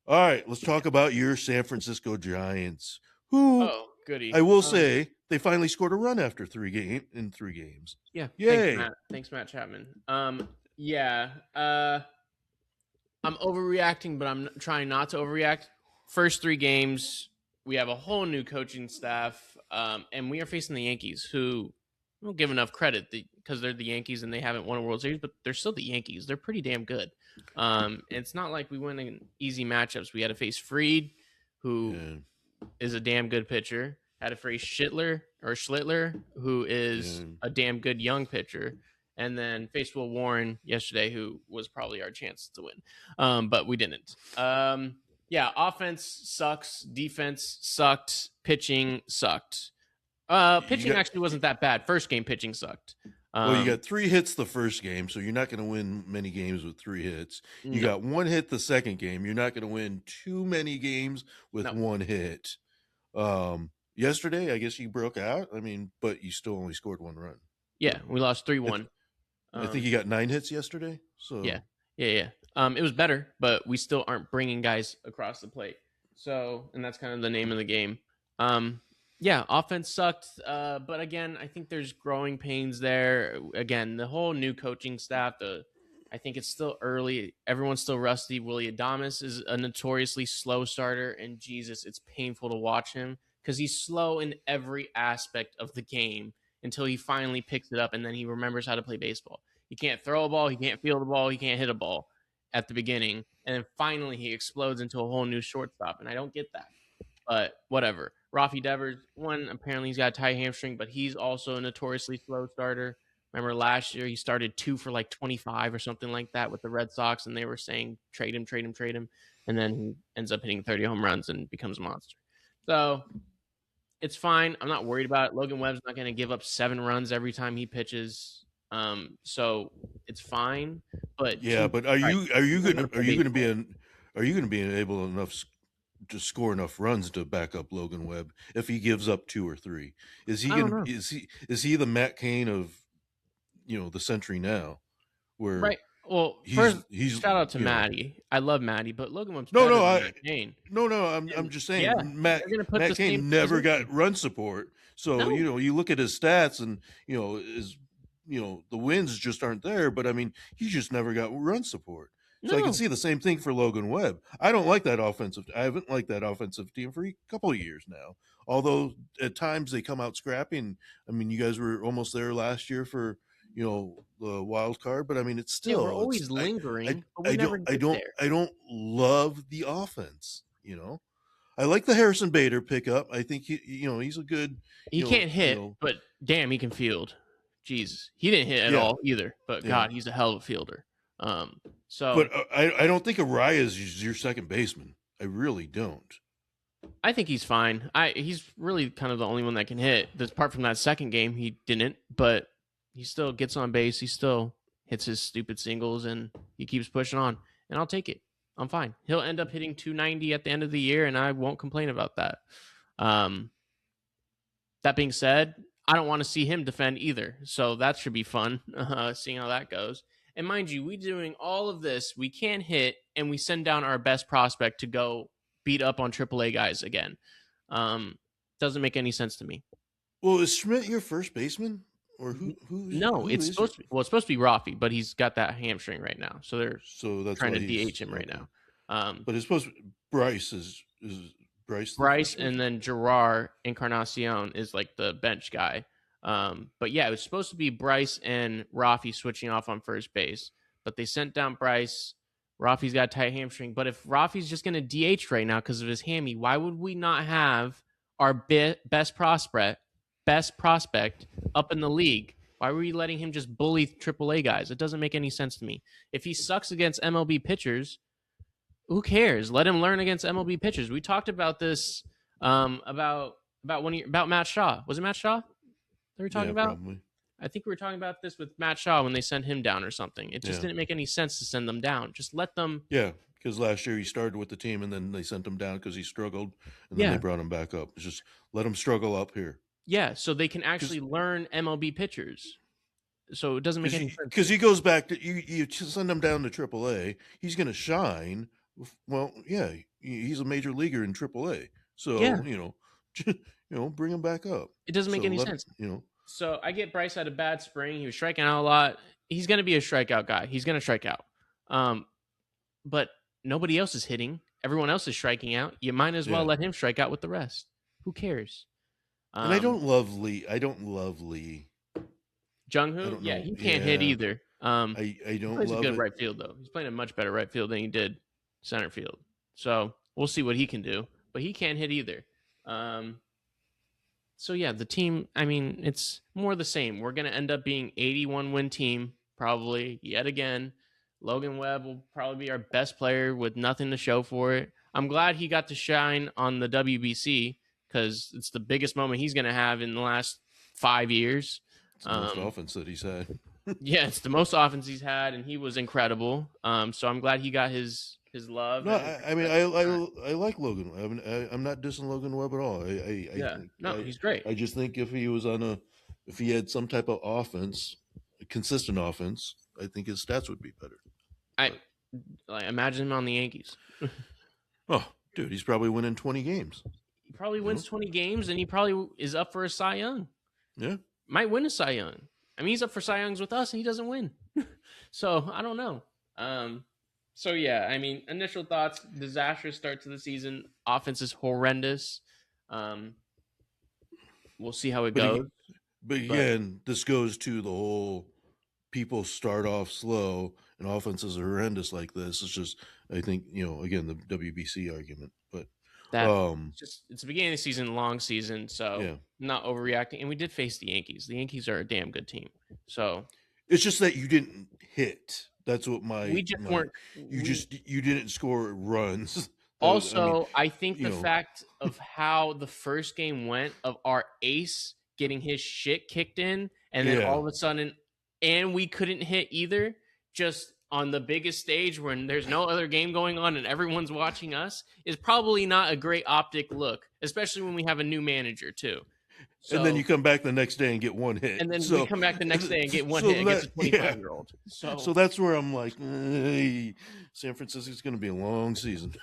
all right, let's talk about your San Francisco Giants, who goody. I will say they finally scored a run after 3 games. Yeah, yay! Thanks, Matt Chapman. Yeah, I'm overreacting, but I'm trying not to overreact. First 3 games, we have a whole new coaching staff, and we are facing the Yankees, who I don't give enough credit because they're the Yankees and they haven't won a World Series, but they're still the Yankees. They're pretty damn good. It's not like we win in easy matchups. We had to face Fried, who is a damn good pitcher. Had to face Schlittler, who is a damn good young pitcher. And then faced Will Warren yesterday, who was probably our chance to win. But we didn't. Offense sucks. Defense sucked. Pitching sucked. Pitching actually wasn't that bad. First game pitching sucked. Well, you got 3 hits the first game, so you're not going to win many games with 3 hits. You got 1 hit the second game. You're not going to win too many games with 1 hit. Yesterday, I guess you broke out. I mean, but you still only scored 1 run. Yeah, we lost 3-1. I think you got 9 hits yesterday. So yeah. It was better, but we still aren't bringing guys across the plate. So, and that's kind of the name of the game. Offense sucked, but again, I think there's growing pains there. Again, the whole new coaching staff. I think it's still early. Everyone's still rusty. Willie Adames is a notoriously slow starter, and Jesus, it's painful to watch him because he's slow in every aspect of the game until he finally picks it up, and then he remembers how to play baseball. He can't throw a ball, he can't field a ball, he can't hit a ball at the beginning, and then finally he explodes into a whole new shortstop, and I don't get that. But whatever. Rafi Devers, apparently he's got a tight hamstring, but he's also a notoriously slow starter. Remember last year he started 2 for like 25 or something like that with the Red Sox, and they were saying trade him. And then he ends up hitting 30 home runs and becomes a monster. So it's fine. I'm not worried about it. Logan Webb's not going to give up 7 runs every time he pitches. So it's fine. But but are you going to be able enough to score enough runs to back up Logan Webb if he gives up 2 or 3? Is he the Matt Cain of the century now? where Right. Well, he's first, shout out to you know. Maddie. I love Maddie, but Logan Webb's No, better no, than Matt Cain. I'm And just yeah, saying they're going to put the Matt same Cain never position. got run support. So, No, you look at his stats and, is the wins just aren't there, but I mean, he just never got run support. So I can no. see the same thing for Logan Webb. I haven't liked that offensive team for a couple of years now. Although at times they come out scrappy, and I mean, you guys were almost there last year for, the wild card, but I mean, it's Yeah, we're still, always I, lingering, but we never get there. I don't love the offense. I like the Harrison Bader pickup. I think he's a good, He can't hit, but damn, he can field. Jeez, he didn't hit at yeah, all either. But yeah. God, he's a hell of a fielder. But I don't think Araya is your second baseman. I really don't. I think he's fine. He's really kind of the only one that can hit. Apart from that second game, he didn't, but he still gets on base. He still hits his stupid singles, and he keeps pushing on. And I'll take it. I'm fine. He'll end up hitting 290 at the end of the year, and I won't complain about that. That being said, I don't want to see him defend either. So that should be fun, seeing how that goes. And mind you, we doing all of this, we can't hit, and we send down our best prospect to go beat up on AAA guys again. Doesn't make any sense to me. Well, is Schmidt your first baseman? Or No, it's supposed to be. Well, it's supposed to be Rafi, but he's got that hamstring right now, so that's trying to DH him right now. But it's supposed to be Bryce is Bryce, and then Gerard Encarnacion is like the bench guy. But yeah, it was supposed to be Bryce and Rafi switching off on first base, but they sent down Bryce. Rafi's got a tight hamstring, but if Rafi's just going to DH right now because of his hammy, why would we not have our best prospect up in the league? Why were you letting him just bully AAA guys? It doesn't make any sense to me. If he sucks against MLB pitchers, who cares? Let him learn against MLB pitchers. We talked about this about Matt Shaw. Was it Matt Shaw that we were talking about? Probably. I think we were talking about this with Matt Shaw when they sent him down or something. It just didn't make any sense to send them down. Just let them. Yeah, because last year he started with the team and then they sent him down because he struggled, and then they brought him back up. It's just let him struggle up here. Yeah, so they can actually learn MLB pitchers. So it doesn't make any sense. Because he goes back to you send him down to AAA, he's going to shine. Well, yeah, he's a major leaguer in AAA. So bring him back up. It doesn't make any sense. So I get Bryce had a bad spring. He was striking out a lot. He's going to be a strikeout guy. He's going to strike out. But nobody else is hitting. Everyone else is striking out. You might as well let him strike out with the rest. Who cares? And I don't love Lee. Jung-Hoo? Yeah, he can't hit either. I don't plays love a good it. right field, though. He's playing a much better right field than he did center field. So we'll see what he can do. But he can't hit either. So yeah, the team, I mean, it's more the same. We're going to end up being 81-win team, probably, yet again. Logan Webb will probably be our best player with nothing to show for it. I'm glad he got to shine on the WBC because it's the biggest moment he's going to have in the last 5 years. It's the most offense that he's had. Yeah, it's the most offense he's had, and he was incredible. So I'm glad he got his love. No, I like Logan. I mean, I'm not dissing Logan Webb at all. He's great. I just think if he had some type of offense, a consistent offense, I think his stats would be better. I imagine him on the Yankees. Oh, dude, he's probably winning 20 games. He probably wins 20 games, and he probably is up for a Cy Young. Yeah, might win a Cy Young. I mean, he's up for Cy Youngs with us, and he doesn't win. So I don't know. So yeah, I mean, initial thoughts: disastrous start to the season. Offense is horrendous. We'll see how it goes. But again, this goes to the whole people start off slow and offenses are horrendous like this. It's just, I think, again, the WBC argument. But it's the beginning of the season, long season, so not overreacting. And we did face the Yankees. The Yankees are a damn good team. So it's just that you didn't hit. That's what we just weren't. You didn't score runs. Also, I think the fact of how the first game went, of our ace getting his shit kicked in, and then all of a sudden, and we couldn't hit either, just on the biggest stage when there's no other game going on and everyone's watching us, is probably not a great optic look, especially when we have a new manager too. So, and then you come back the next day and get one hit. and then we So, come back the next day and get one so hit against a that yeah. 25-year-old. So that's where I'm like, San Francisco's going to be a long season.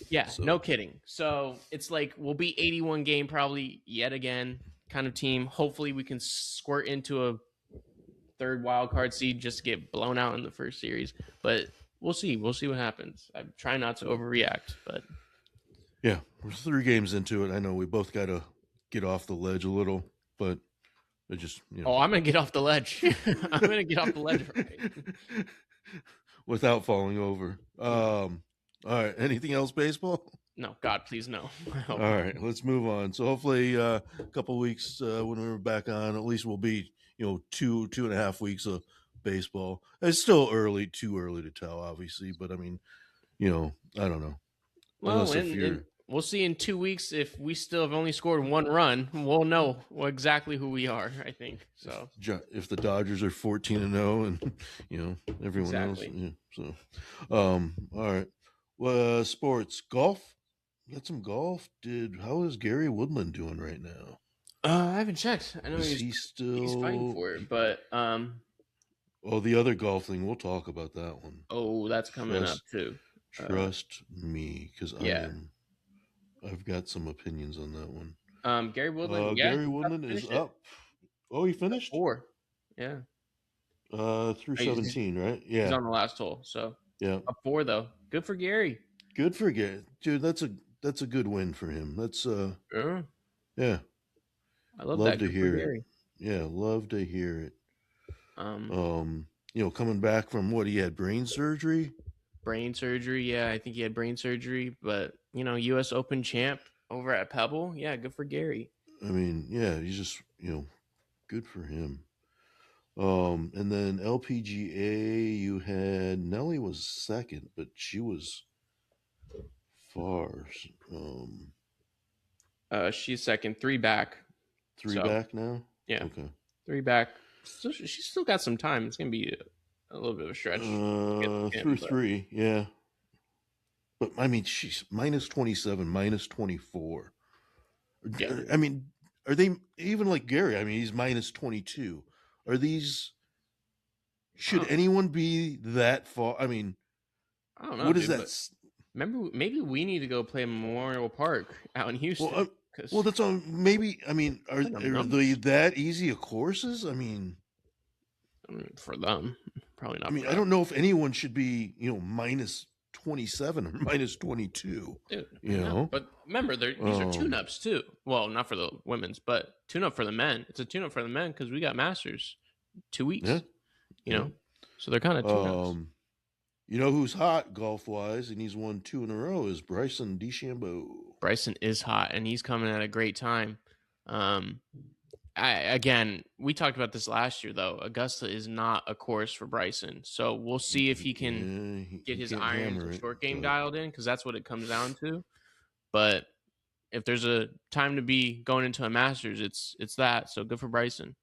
Yeah, So no kidding. So it's like we'll be 81 game probably yet again kind of team. Hopefully we can squirt into a third wild card seed just to get blown out in the first series. But we'll see. We'll see what happens. I try not to overreact, but yeah, we're 3 games into it. I know we both got to get off the ledge a little, but I just oh, I'm gonna get off the ledge. I'm gonna get off the ledge right. without falling over. All right. Anything else baseball? No, God, please no. All right, let's move on. So hopefully, a couple of weeks when we're back on, at least we'll be 2.5 weeks of baseball. It's still early, too early to tell, obviously. But I mean, I don't know. Well, and we'll see in 2 weeks if we still have only scored 1 run. We'll know exactly who we are. I think so. If the Dodgers are 14-0, and everyone else, so all right. Well, sports, golf. Got some golf. How is Gary Woodland doing right now? I haven't checked. I know he's fighting for it, but oh, the other golf thing, we'll talk about that one. Oh, that's coming up too. Trust me, because I've got some opinions on that one. Gary Woodland. Gary Woodland is up. Oh, he finished 4. Yeah. Through 17, right? Yeah. He's on the last hole, so yeah. Up 4 though. Good for Gary. Good for Gary, dude. That's a good win for him. That's yeah. I love to hear it. Yeah, love to hear it. Coming back from what he had brain surgery. Yeah, I think he had brain surgery, but U.S. Open champ over at Pebble. Yeah, good for Gary. I mean, yeah, he's just good for him. And then LPGA, you had Nelly was second, but she was far. She's second, 3 back. 3 back now? Yeah. Okay. 3 back. So she's still got some time. It's gonna be a little bit of a stretch. Through 3, yeah. But I mean, she's minus 27, minus 24. Yeah. I mean, are they even like Gary? I mean, he's minus 22. Are these? Should anyone be that far? I mean, I don't know. What is that? Remember, maybe we need to go play Memorial Park out in Houston. Well, that's on. Maybe I mean, are they that easy of courses? I mean, for them, probably not. I mean, I don't know if anyone should be minus 27 or minus 22. Dude, but remember, these are tune-ups too. Well, not for the women's, but tune-up for the men. It's a tune-up for the men because we got Masters 2 weeks. Yeah. So they're kind of tune-ups. Who's hot golf-wise, and he's won 2 in a row, is Bryson DeChambeau. Bryson is hot, and he's coming at a great time. We talked about this last year, though. Augusta is not a course for Bryson. So we'll see if he can get his irons or short game dialed in, because that's what it comes down to. But if there's a time to be going into a Masters, it's that. So good for Bryson.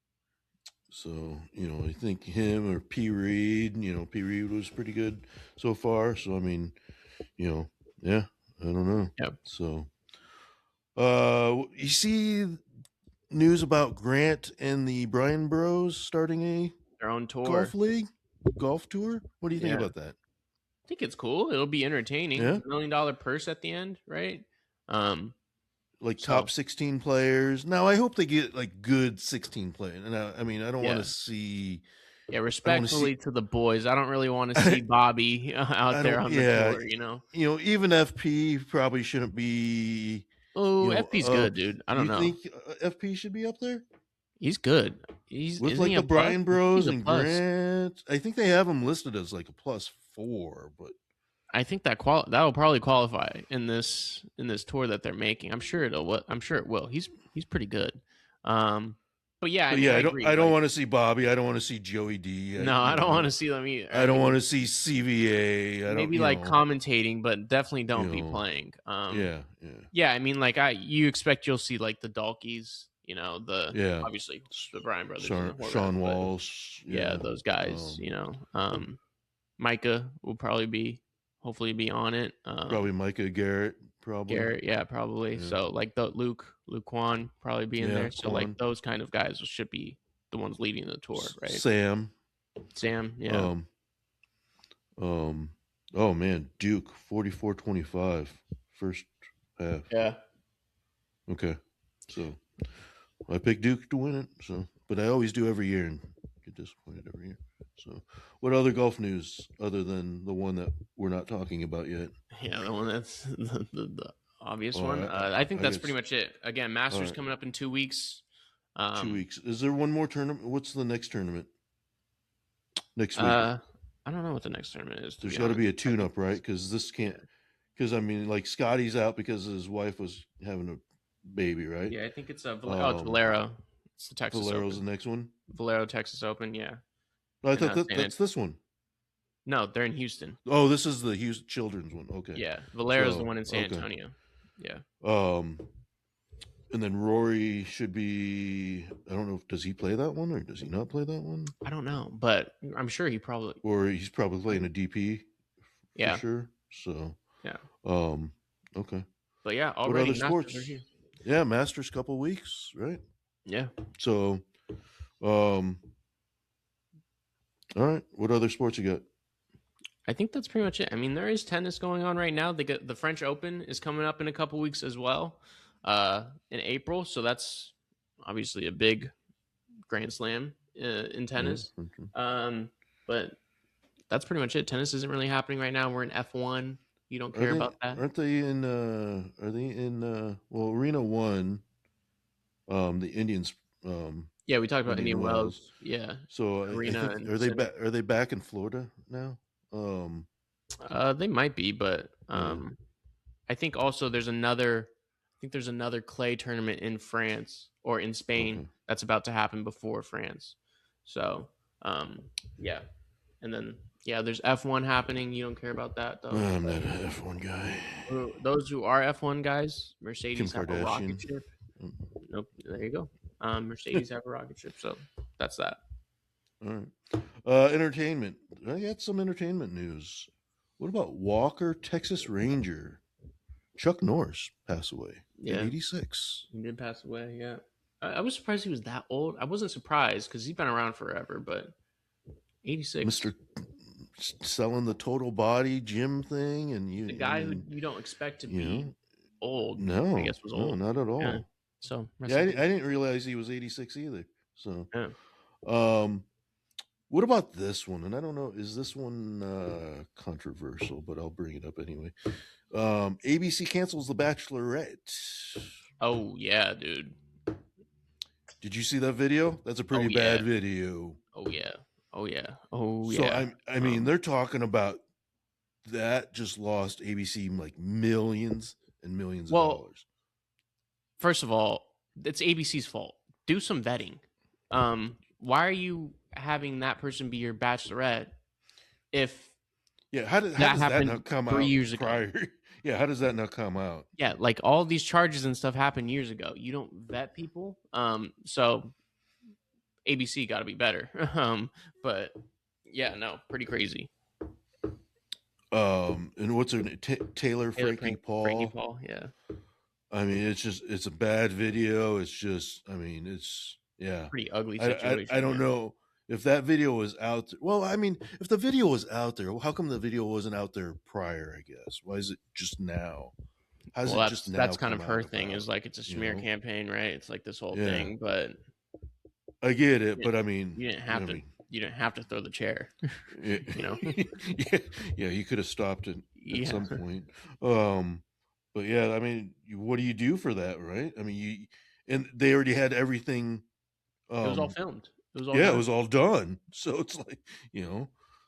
So, I think him or P. Reed, P. Reed was pretty good so far. So, I mean, yeah, I don't know. Yep. So, you see news about Grant and the Bryan Bros starting their own tour, golf tour. What do you think about that? I think it's cool. It'll be entertaining. Yeah. $1 million purse at the end, right? Top 16 players. Now, I hope they get good 16 players. And I mean, I don't want to see. Yeah, respectfully to the boys, I don't really want to see Bobby out there on the tour. Even FP probably shouldn't be. Oh, FP's good, dude. I don't know. You think FP should be up there? He's good. He's with the Bryan Bros and Grant. I think they have him listed as a +4, but I think that will probably qualify in this tour that they're making. I'm sure it will. He's pretty good. But yeah, I don't want to see Bobby. I don't want to see Joey D. I don't want to see them either. I don't want to see CVA. Maybe commentating, but definitely don't be playing. Yeah. I mean, you expect you'll see the Dalkeys. Obviously the Bryan brothers, Sean Walsh. Those guys. Micah will probably be hopefully be on it. Probably Micah Garrett. Probably. Garrett, yeah, probably. Yeah. So like the Luke Quan probably be in there. So like Quan. those kind of guys should be the ones leading the tour, right? Sam, yeah. Oh man, Duke 44-25 first half. Yeah. Okay, so I picked Duke to win it. So, but I always do every year and get disappointed every year. So, what other golf news other than the one that we're not talking about yet? Yeah, the one that's the obvious one. Right. I think that's pretty much it. Again, Masters coming up in 2 weeks. 2 weeks. Is there one more tournament? What's the next tournament? Next week. I don't know what the next tournament is. There's got to be a tune-up, right? Because this can't. Because I mean, like Scotty's out because his wife was having a baby, right? Yeah, I think it's it's Valero. It's the Texas Valero's Open. The next one. Valero Texas Open, yeah. No, I thought that's this one. No, they're in Houston. Oh, this is the Houston Children's one. Okay. Yeah, Valero's the one in San Antonio. Yeah. And then Rory should be. I don't know. Does he play that one or does he not play that one? I don't know, but I'm sure he probably. Or he's probably playing a DP. Yeah. For sure. So. Yeah. Okay. But yeah, already what other sports? Yeah, Masters couple weeks, right? Yeah. So, all right. What other sports you got? I think that's pretty much it. I mean, there is tennis going on right now. The French Open is coming up in a couple weeks as well, in April. So that's obviously a big Grand Slam in tennis. But that's pretty much it. Tennis isn't really happening right now. We're in F1. You don't care about that? Aren't they in? Are they in? Well, Arena 1. The Indians. Yeah, we talked about Indian Wells. Yeah. So Arena. Are they back? Are they back in Florida now? They might be, but I think also there's another. I think there's another clay tournament in France or in Spain that's about to happen before France. So, yeah, and then there's F1 happening. You don't care about that though. I'm not an F1 guy. Those who are F1 guys, Mercedes have a rocket ship. Nope. There you go. Mercedes have a rocket ship, so that's that. All right. Entertainment. I got some entertainment news. What about Walker, Texas Ranger? Chuck Norris passed away at 86. He did pass away, yeah. I was surprised he was that old. I wasn't surprised because he's been around forever, but 86. Mr. selling the total body gym thing, and the guy who you don't expect to be old. No, I guess was old. No, not at all. Yeah. So I didn't realize he was 86 either. So, yeah. What about this one? And I don't know, is this one controversial? But I'll bring it up anyway. ABC cancels The Bachelorette. Oh yeah, dude. Did you see that video? That's a pretty bad video. Oh yeah. So I mean, they're talking about that just lost ABC like millions and millions of dollars. First of all, it's ABC's fault. Do some vetting. Why are you having that person be your bachelorette if how does that not come 3 out years prior? ago? Yeah, how does that not come out? Yeah, like all these charges and stuff happened years ago. You don't vet people. So ABC got to be better. But yeah, no, pretty crazy. And what's her name? Taylor Frankie Paul. Frankie Paul, yeah. I mean, it's a bad video. It's just, I mean, it's pretty ugly situation. I don't know if that video was out there. Well, I mean, if the video was out there, how come the video wasn't out there prior? I guess why is it just now? That's kind of her thing. Is like it's a smear campaign, right? It's like this whole thing, but I get it. But I mean, you didn't have to. You didn't have to throw the chair. You know. You could have stopped it at some point. But yeah, I mean, what do you do for that, right? I mean, and they already had everything. It was all filmed. It was all done. So it's like,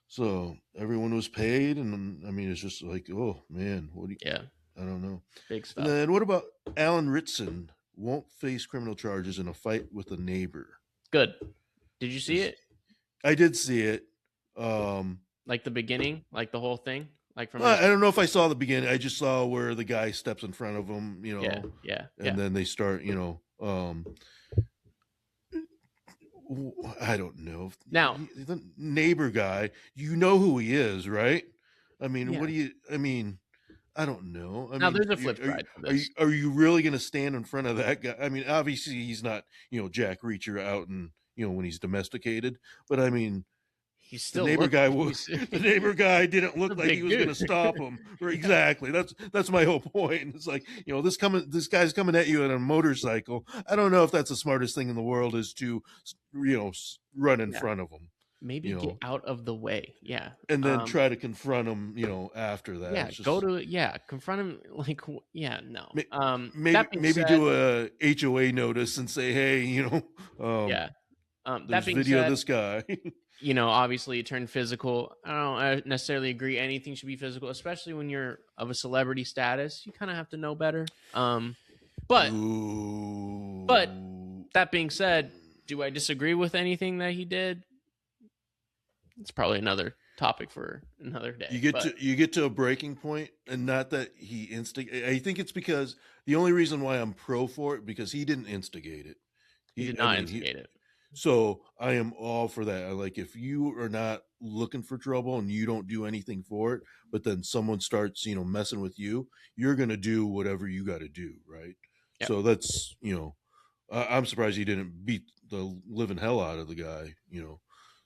so everyone was paid, and I mean, it's just like, oh man, what do you? Yeah, I don't know. Big stuff. And then what about Alan Ritson won't face criminal charges in a fight with a neighbor? Good. Did you see it? I did see it. Like the beginning, like the whole thing. Like from I don't know if I saw the beginning. I just saw where the guy steps in front of him, and then they start, I don't know. Now, the neighbor guy, you know who he is, right? I mean, Yeah. what do you? I mean, I don't know. I Now mean, there's a flip side to are you this. are you really going to stand in front of that guy? I mean, obviously he's not, Jack Reacher out and when he's domesticated, but I mean, He the still neighbor looks guy, like he's the neighbor guy didn't a look like he big was going dude. to stop him. Or Yeah. exactly. That's my whole point. It's like this guy's coming at you on a motorcycle. I don't know if that's the smartest thing in the world is to run in Yeah. front of him. Maybe get out of the way. Yeah. And then try to confront him. After that. Yeah. It's just, confront him. Like, yeah, no. maybe That being maybe said, do a HOA notice and say, hey, yeah. That there's being video of said, this guy. obviously it turned physical. I don't necessarily agree anything should be physical, especially when you're of a celebrity status. You kind of have to know better. But Ooh. that being said, do I disagree with anything that he did? It's probably another topic for another day. You get to a breaking point, and not that he instigated. I think it's because the only reason why I'm pro for it because he didn't instigate it. He did not instigate it. So I am all for that. Like if you are not looking for trouble and you don't do anything for it, but then someone starts, messing with you, you're gonna do whatever you got to do, right? Yeah. So that's I'm surprised he didn't beat the living hell out of the guy,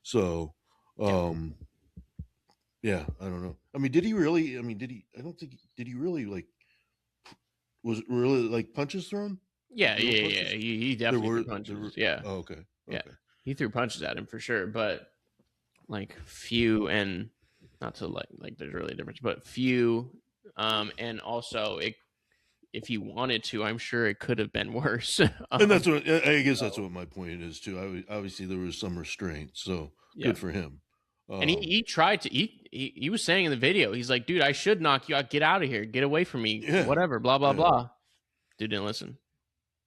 So, yeah, I don't know. I mean, did he really? I mean, did he? I don't think. Did he really like? Was it really like punches thrown? Yeah. He definitely threw punches. Yeah. Oh, okay. Yeah. He threw punches at him for sure, but like few and not to like there's really a difference, but few. And also if he wanted to, I'm sure it could have been worse. And that's what I guess that's what my point is too. Obviously there was some restraint, so good for him. And he tried to. He was saying in the video, he's like, "Dude, I should knock you out. Get out of here. Get away from me. Yeah. Whatever. Blah blah blah." Dude didn't listen.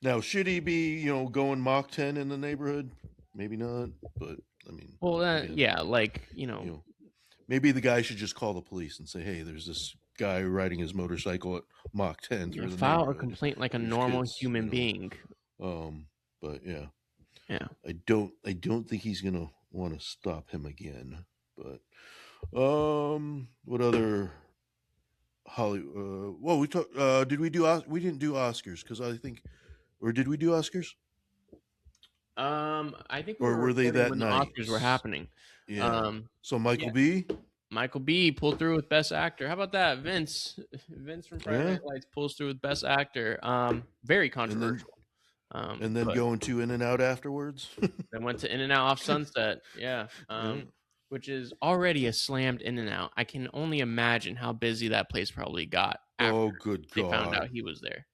Now, should he be going Mach 10 in the neighborhood? Maybe not, but I mean, well, maybe the guy should just call the police and say, "Hey, there's this guy riding his motorcycle at Mach 10 through the file neighborhood. a complaint like a normal human being." But yeah, I don't think he's gonna want to stop him again. But what other Hollywood? Well, we talked. Did we do? We didn't do Oscars because I think, or did we do Oscars? I think or were they that when night? The Oscars were happening. Yeah. So Michael B. Michael B. pulled through with Best Actor. How about that, Vince? Vince from Friday Night Lights pulls through with Best Actor. Very controversial. And then going to In-N-Out afterwards. Then went to In-N-Out off Sunset. Yeah. Which is already a slammed In-N-Out. I can only imagine how busy that place probably got after good they God. found out he was there.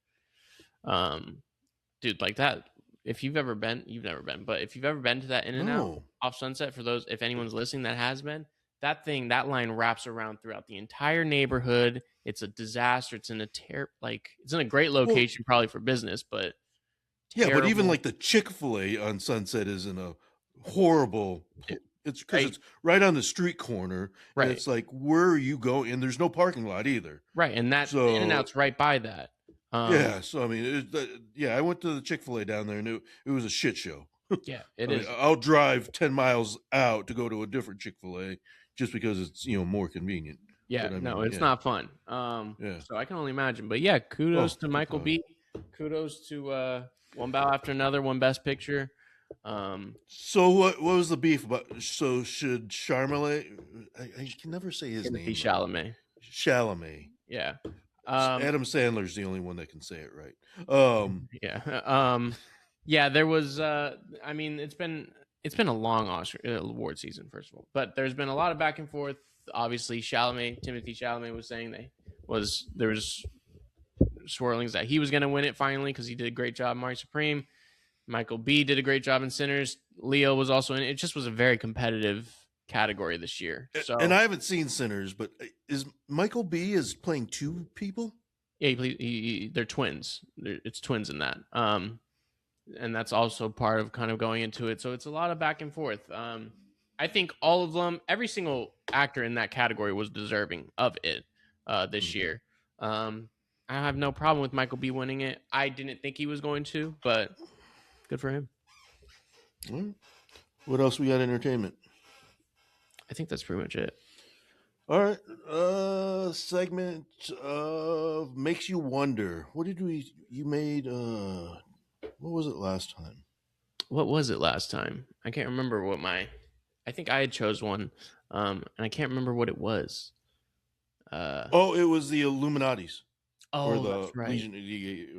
Dude, like that. If you've ever been, you've never been, but if you've ever been to that In-N-Out off Sunset, for those, if anyone's listening that has been, that line wraps around throughout the entire neighborhood. It's a disaster. It's in a it's in a great location, probably for business, but terrible. Yeah, but even like the Chick-fil-A on Sunset is in a horrible. It's because it's right on the street corner, right? And it's like, where are you going? And there's no parking lot either, right? And that In-N-Out's right by that. Yeah, so I mean, I went to the Chick-fil-A down there, and it was a shit show. Yeah, it is. I'll drive 10 miles out to go to a different Chick-fil-A just because it's more convenient. Yeah, it's not fun. So I can only imagine. But yeah, kudos to Michael B. Kudos to One Bow After Another, one Best Picture. So what was the beef about? So should Chalamet? I can never say his name. Chalamet. Chalamet. Yeah. Adam Sandler's the only one that can say it right. Yeah. There was. I mean, it's been a long Oscar award season, first of all, but there's been a lot of back and forth. Obviously, Timothy Chalamet was saying there was swirlings that he was going to win it finally because he did a great job in Marty Supreme. Michael B. did a great job in Sinners. Leo was also in it. It just was a very competitive category this year. So, and I haven't seen Sinners, but is Michael B. is playing two people? Yeah, they're twins. It's twins in that. And that's also part of kind of going into it. So it's a lot of back and forth. I think all of them, every single actor in that category was deserving of it this year. I have no problem with Michael B. winning it. I didn't think he was going to, but good for him. What else we got? Entertainment. I think that's pretty much it. All right. Segment of makes you wonder. What did you made what was it last time? What was it last time? I can't remember what my. I think I had chose one, and I can't remember what it was. Oh, it was the Illuminatis or Oh, the that's right. Legion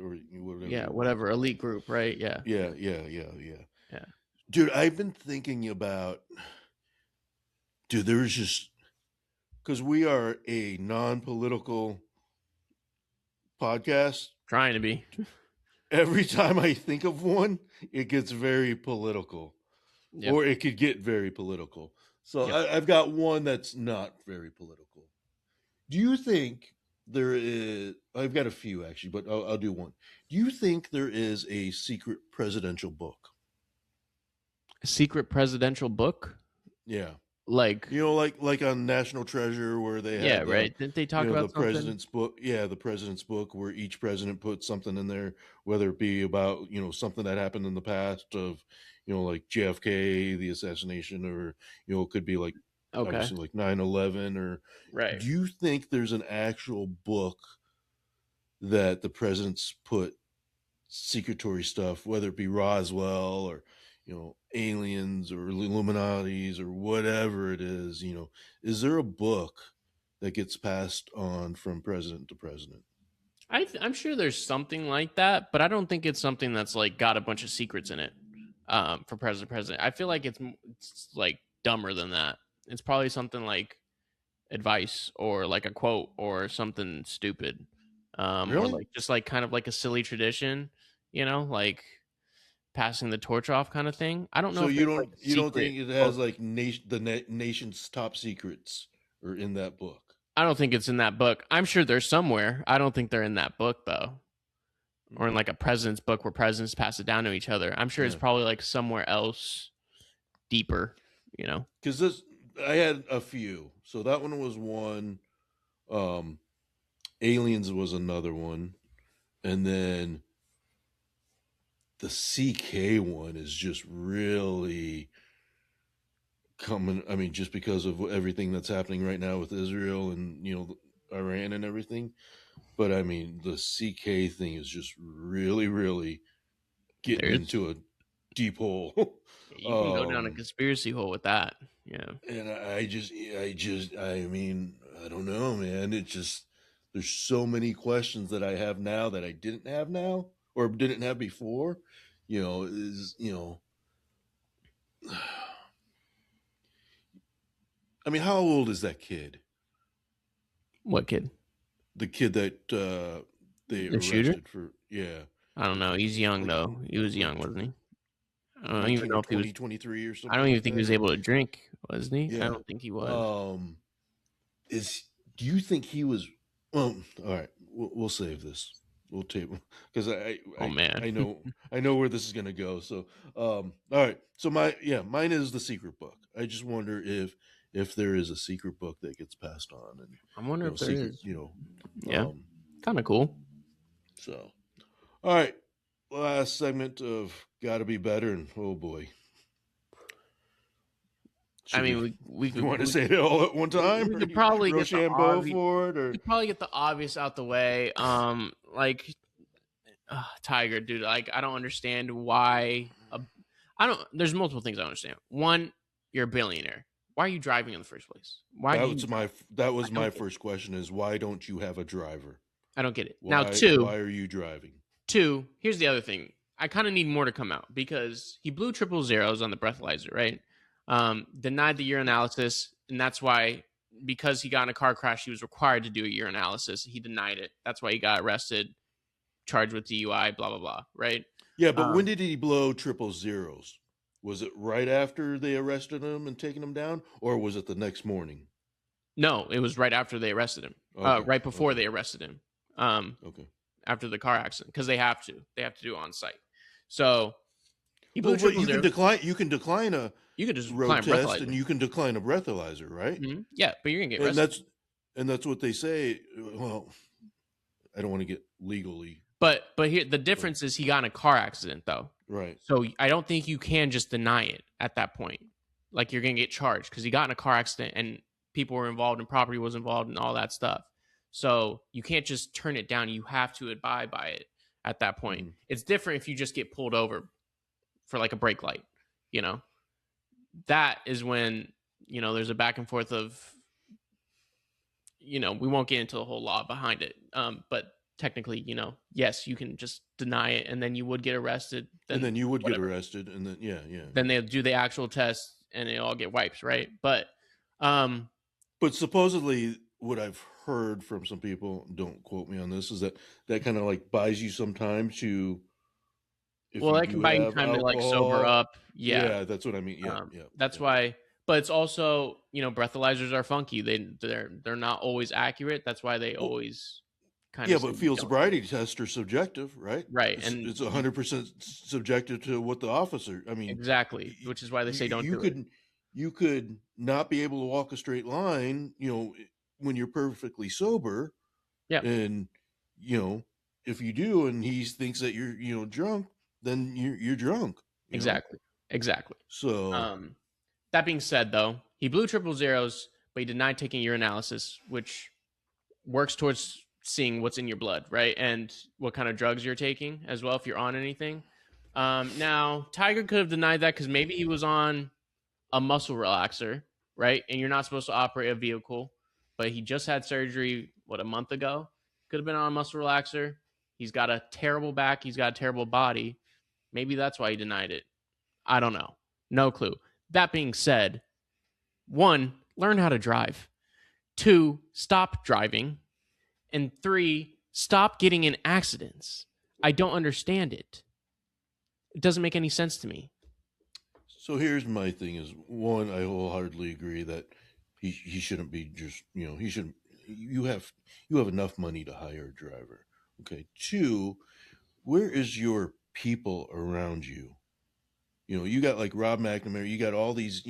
or whatever Yeah, you want to whatever. call it. Elite group, right? Yeah, Yeah. yeah. Dude, I've been thinking about dude, there's just because we are a non-political podcast. Trying to be. Every time I think of one, it gets very political, Yep. or it could get very political. So Yep. I've got one that's not very political. Do you think there is? I've got a few actually, but I'll do one. Do you think there is a secret presidential book? A secret presidential book, Yeah, like like on National Treasure, where they yeah, had right. Didn't they talk the about something? president's book. Yeah, the president's book, where each president put something in there, whether it be about something that happened in the past of like JFK, the assassination, or it could be like Okay, obviously like 9/11. Or right. do you think there's an actual book that the presidents put secretory stuff, whether it be Roswell or aliens or Illuminati's or whatever it is? Is there a book that gets passed on from president to president? I'm sure there's something like that, but I don't think it's something that's like got a bunch of secrets in it. For president, I feel like it's like dumber than that. It's probably something like advice or like a quote or something stupid, or Really? like just like kind of like a silly tradition, like passing the torch off kind of thing. I don't know So if you there's like don't a you don't secret think it book. has like nation's top secrets or in that book? I don't think it's in that book. I'm sure they're somewhere. I don't think they're in that book though, or in Okay. like a president's book where presidents pass it down to each other. I'm sure it's Yeah. probably like somewhere else deeper. You know. Because this I had a few. So that one was one. Um, Aliens was another one, and then the CK one is just really coming. I mean, just because of everything that's happening right now with Israel and Iran and everything. But I mean, the CK thing is just really, really getting There's into a deep hole. You can go down a conspiracy hole with that. Yeah. And I mean, I don't know, man. It just, there's so many questions that I have now that I didn't have now or didn't have before. Is, I mean, how old is that kid? What kid? The kid that they The shooter? arrested for, yeah, I don't know. He's young like, though. He was like young, wasn't he? I don't even 19 or know if he was. 20, 23 or I something don't even like think he that. was able to drink, wasn't he? I Yeah. don't think he was. Um, is do you think he was? Well, all right, we'll save this. We'll table because Oh man. I know where this is going to go. So all right, so mine is the secret book. I just wonder if there is a secret book that gets passed on and I wonder if there secret is. Yeah. Kind of cool. so all right, last segment of gotta be better, and oh boy. I Should mean, we we you could want to say it all at one time, we or could you probably get the Rochambeau obvious. for it, We or could probably get the obvious out the way. Like Tiger, dude. Like I don't understand why. I don't. There's multiple things I don't understand. One, you're a billionaire. Why are you driving in the first place? Why do you? that I was my don't get. first question: is why don't you have a driver? I don't get it. Now, Why are you driving? two. Here's the other thing. I kind of need more to come out because he blew triple zeros on the breathalyzer, right? Denied the urinalysis, and that's why because he got in a car crash, he was required to do a urinalysis. He denied it. That's why he got arrested, charged with DUI, blah blah blah. Right? Yeah, but when Um, did he blow triple zeros? Was it right after they arrested him and taken him down, or was it the next morning? no, it was right after they arrested him. Okay, Right before okay, they arrested him. Um, okay. After the car accident because they have to. They have to do it on site. So he blew Well, but triple zero. you can decline a You could just road climb test, and breathalyzer. you can decline a breathalyzer, right? Yeah, but you're gonna get And arrested. that's what they say. Well, I don't want to get legally But here the but difference is he got in a car accident though. right. So I don't think you can just deny it at that point. Like you're gonna get charged because he got in a car accident and people were involved and property was involved and all that stuff. So you can't just turn it down. You have to abide by it at that point. Mm-hmm. It's different if you just get pulled over for like a brake light, you know. That is when, there's a back and forth of, we won't get into the whole law behind it. But technically, yes, you can just deny it and then you would get arrested. And then you would whatever. get arrested, and then yeah. Then they'll do the actual test and they all get wipes, right? But supposedly what I've heard from some people, don't quote me on this, is that kind of like buys you some time to, if you that do can buy you have time to like alcohol. sober up. Yeah, that's what I mean. Yeah, That's yeah. why. But it's also, breathalyzers are funky. They're not always accurate. That's why they always kind of but field sobriety tests are subjective, right? Right, and it's 100% subjective to what the officer. I mean, exactly, which is why they say don't do it. You could not be able to walk a straight line, when you're perfectly sober. Yeah, and if you do, and he thinks that you're drunk, then you're drunk. Exactly. So that being said, though, he blew triple zeros, but he denied taking urinalysis, which works towards seeing what's in your blood, right? And what kind of drugs you're taking as well, if you're on anything. Now, Tiger could have denied that because maybe he was on a muscle relaxer, right? And you're not supposed to operate a vehicle, but he just had surgery, a month ago? Could have been on a muscle relaxer. He's got a terrible back. He's got a terrible body. Maybe that's why he denied it. I don't know. No clue. That being said, 1, learn how to drive. 2, stop driving. And 3, stop getting in accidents. I don't understand it. It doesn't make any sense to me. So here's my thing: is 1, I wholeheartedly agree that he shouldn't be just he shouldn't. You have enough money to hire a driver. Okay. 2, where is your people around you? You got like Rob McNamara, you got all these,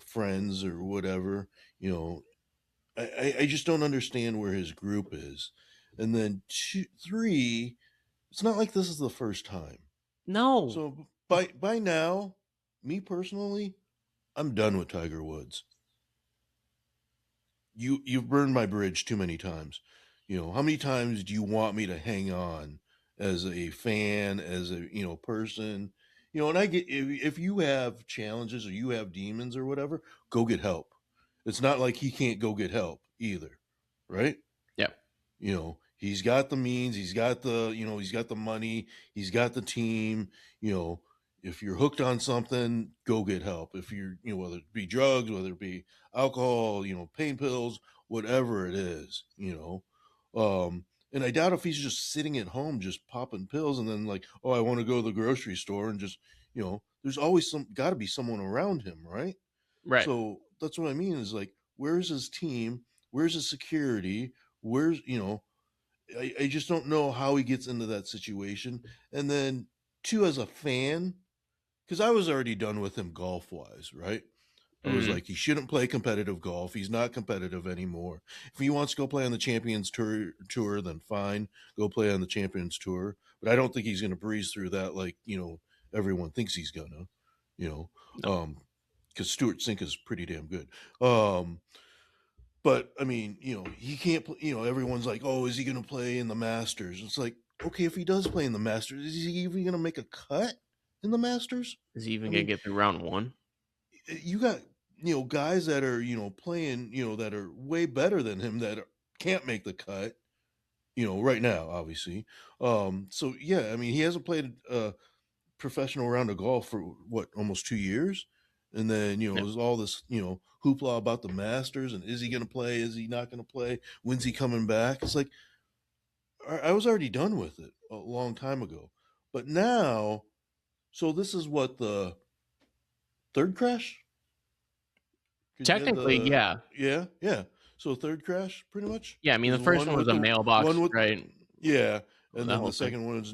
friends or whatever, I just don't understand where his group is. And then 3, it's not like this is the first time. No. So by now, me personally, I'm done with Tiger Woods. You've burned my bridge too many times. How many times do you want me to hang on as a fan, as a person? And I get, if you have challenges or you have demons or whatever, go get help. It's not like he can't go get help either, right? Yeah. He's got the means, he's got the he's got the money, he's got the team. If you're hooked on something, go get help. If you're whether it be drugs, whether it be alcohol, pain pills, whatever it is. And I doubt if he's just sitting at home just popping pills and then like, oh, I want to go to the grocery store and just, there's always got to be someone around him, right? Right. So that's what I mean is like, where's his team? Where's his security? Where's, I just don't know how he gets into that situation. And then 2, as a fan, because I was already done with him golf wise, right? I was like, he shouldn't play competitive golf. He's not competitive anymore. If he wants to go play on the Champions Tour, then fine, go play on the Champions Tour. But I don't think he's going to breeze through that like everyone thinks he's gonna. Because Stuart Sink is pretty damn good. But I mean, he can't. Everyone's like, oh, is he going to play in the Masters? It's like, okay, if he does play in the Masters, is he even going to make a cut in the Masters? Is he even going to get through round 1? You got guys that are playing that are way better than him that can't make the cut right now, obviously. So yeah, I mean, he hasn't played a professional round of golf for what, almost 2 years, and then there's all this hoopla about the Masters and is he going to play, is he not going to play, when's he coming back? It's like I was already done with it a long time ago, but now, so this is what, the 3rd crash? Technically, yeah. Yeah. So 3rd crash, pretty much. Yeah, I mean, the first one was a mailbox, right? Yeah, and then the second one was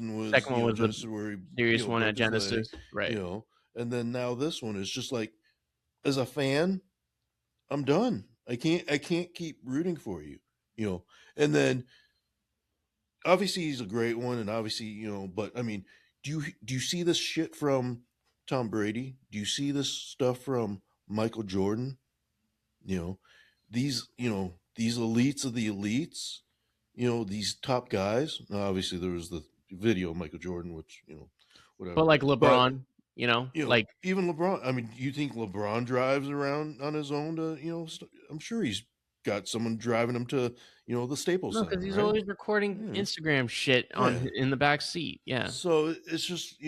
Genesis, where he serious one at Genesis, right? And then now this one is just like, as a fan, I'm done. I can't keep rooting for you, And then obviously he's a great one, and obviously but I mean, do you see this shit from Tom Brady? Do you see this stuff from Michael Jordan? these these elites of the elites, these top guys. Now, obviously, there was the video of Michael Jordan, which But whatever. like But LeBron, like even LeBron. I mean, do you think LeBron drives around on his own to I'm sure he's got someone driving him to the Staples no, because Center, he's right? always recording Yeah. Instagram shit Yeah. in the back seat. Yeah. So it's just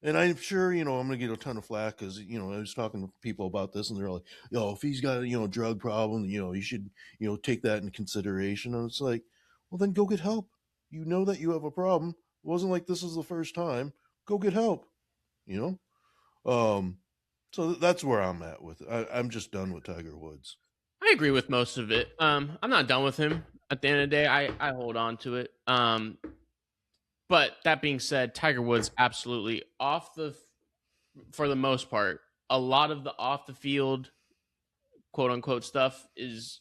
and I'm sure, I'm going to get a ton of flack because, I was talking to people about this and they're like, if he's got a, drug problem, you should, take that into consideration. And it's like, well, then go get help. You know that you have a problem. It wasn't like this is the first time. Go get help, you know? So that's where I'm at with it. I'm just done with Tiger Woods. I agree with most of it. I'm not done with him. At the end of the day, I hold on to it. But that being said, Tiger Woods absolutely for the most part, a lot of the off the field quote unquote stuff is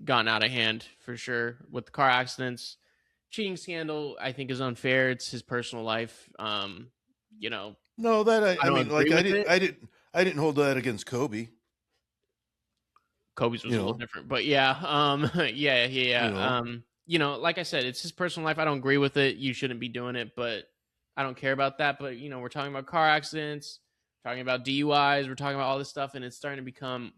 gone out of hand for sure with the car accidents. Cheating scandal, I think, is unfair. It's his personal life. No, that I I don't mean, agree like with it. I didn't hold that against Kobe. Kobe's was a little different, but yeah, yeah. Like I said, it's his personal life. I don't agree with it. You shouldn't be doing it, but I don't care about that. But we're talking about car accidents, talking about DUIs, we're talking about all this stuff, and it's starting to become.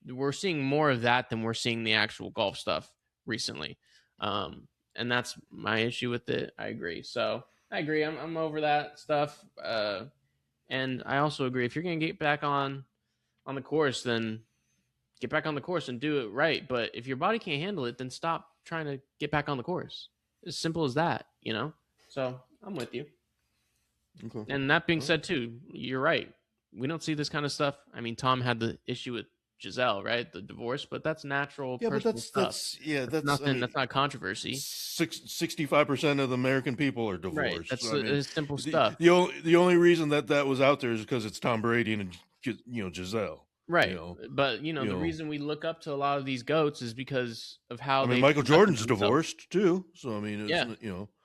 We're seeing more of that than we're seeing the actual golf stuff recently, and that's my issue with it. I agree. So I agree. I'm over that stuff, and I also agree. If you're gonna get back on the course, then get back on the course and do it right. But if your body can't handle it, then stop trying to get back on the course. As simple as that, So I'm with you. Okay. And that being said, too, you're right. We don't see this kind of stuff. I mean, Tom had the issue with Giselle, right? The divorce, but that's natural Yeah, but personal stuff. that's Nothing. I mean, That's not controversy. 65% of the American people are Right. divorced. That's So, I mean, simple stuff. the only reason that was out there is because it's Tom Brady and Giselle. Right. But the know. reason we look up to a lot of these goats is because of how I mean, they Michael conducted Jordan's themselves. divorced too. So I mean, it's,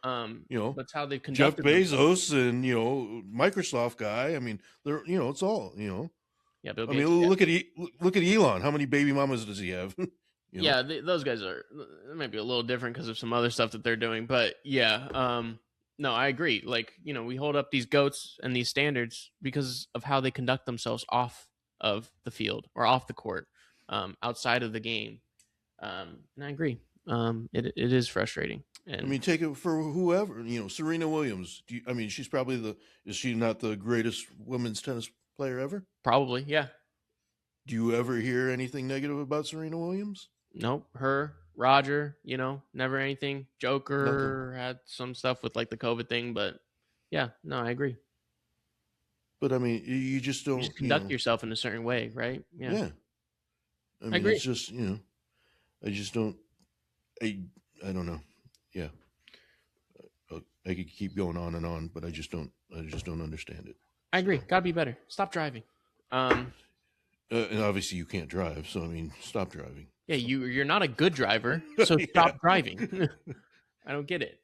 That's how they've Jeff conducted themselves. Bezos and Microsoft guy. I mean, they're it's all Yeah, Bill I Gates. mean, Yeah. look at Elon. How many baby mamas does he have? Yeah, those guys are maybe a little different because of some other stuff that they're doing, but yeah, no, I agree. Like we hold up these goats and these standards because of how they conduct themselves off of the field or off the court, outside of the game, and I agree. It is frustrating. And I mean, take it for whoever Serena Williams. I mean, she's probably is she not the greatest women's tennis player ever? probably, yeah. Do you ever hear anything negative about Serena Williams? Nope. Her, Roger, never anything. Joker Nothing. had some stuff with like the COVID thing, but yeah, no, I agree. But I mean, you just don't Conduct yourself in a certain way, right? Yeah. Yeah. I mean, agree. it's just I just don't. I don't know. Yeah. I could keep going on and on, but I just don't understand it. I agree. Gotta be better. Stop driving. And obviously you can't drive, so I mean, stop driving. Yeah, you're not a good driver, so stop driving. I don't get it.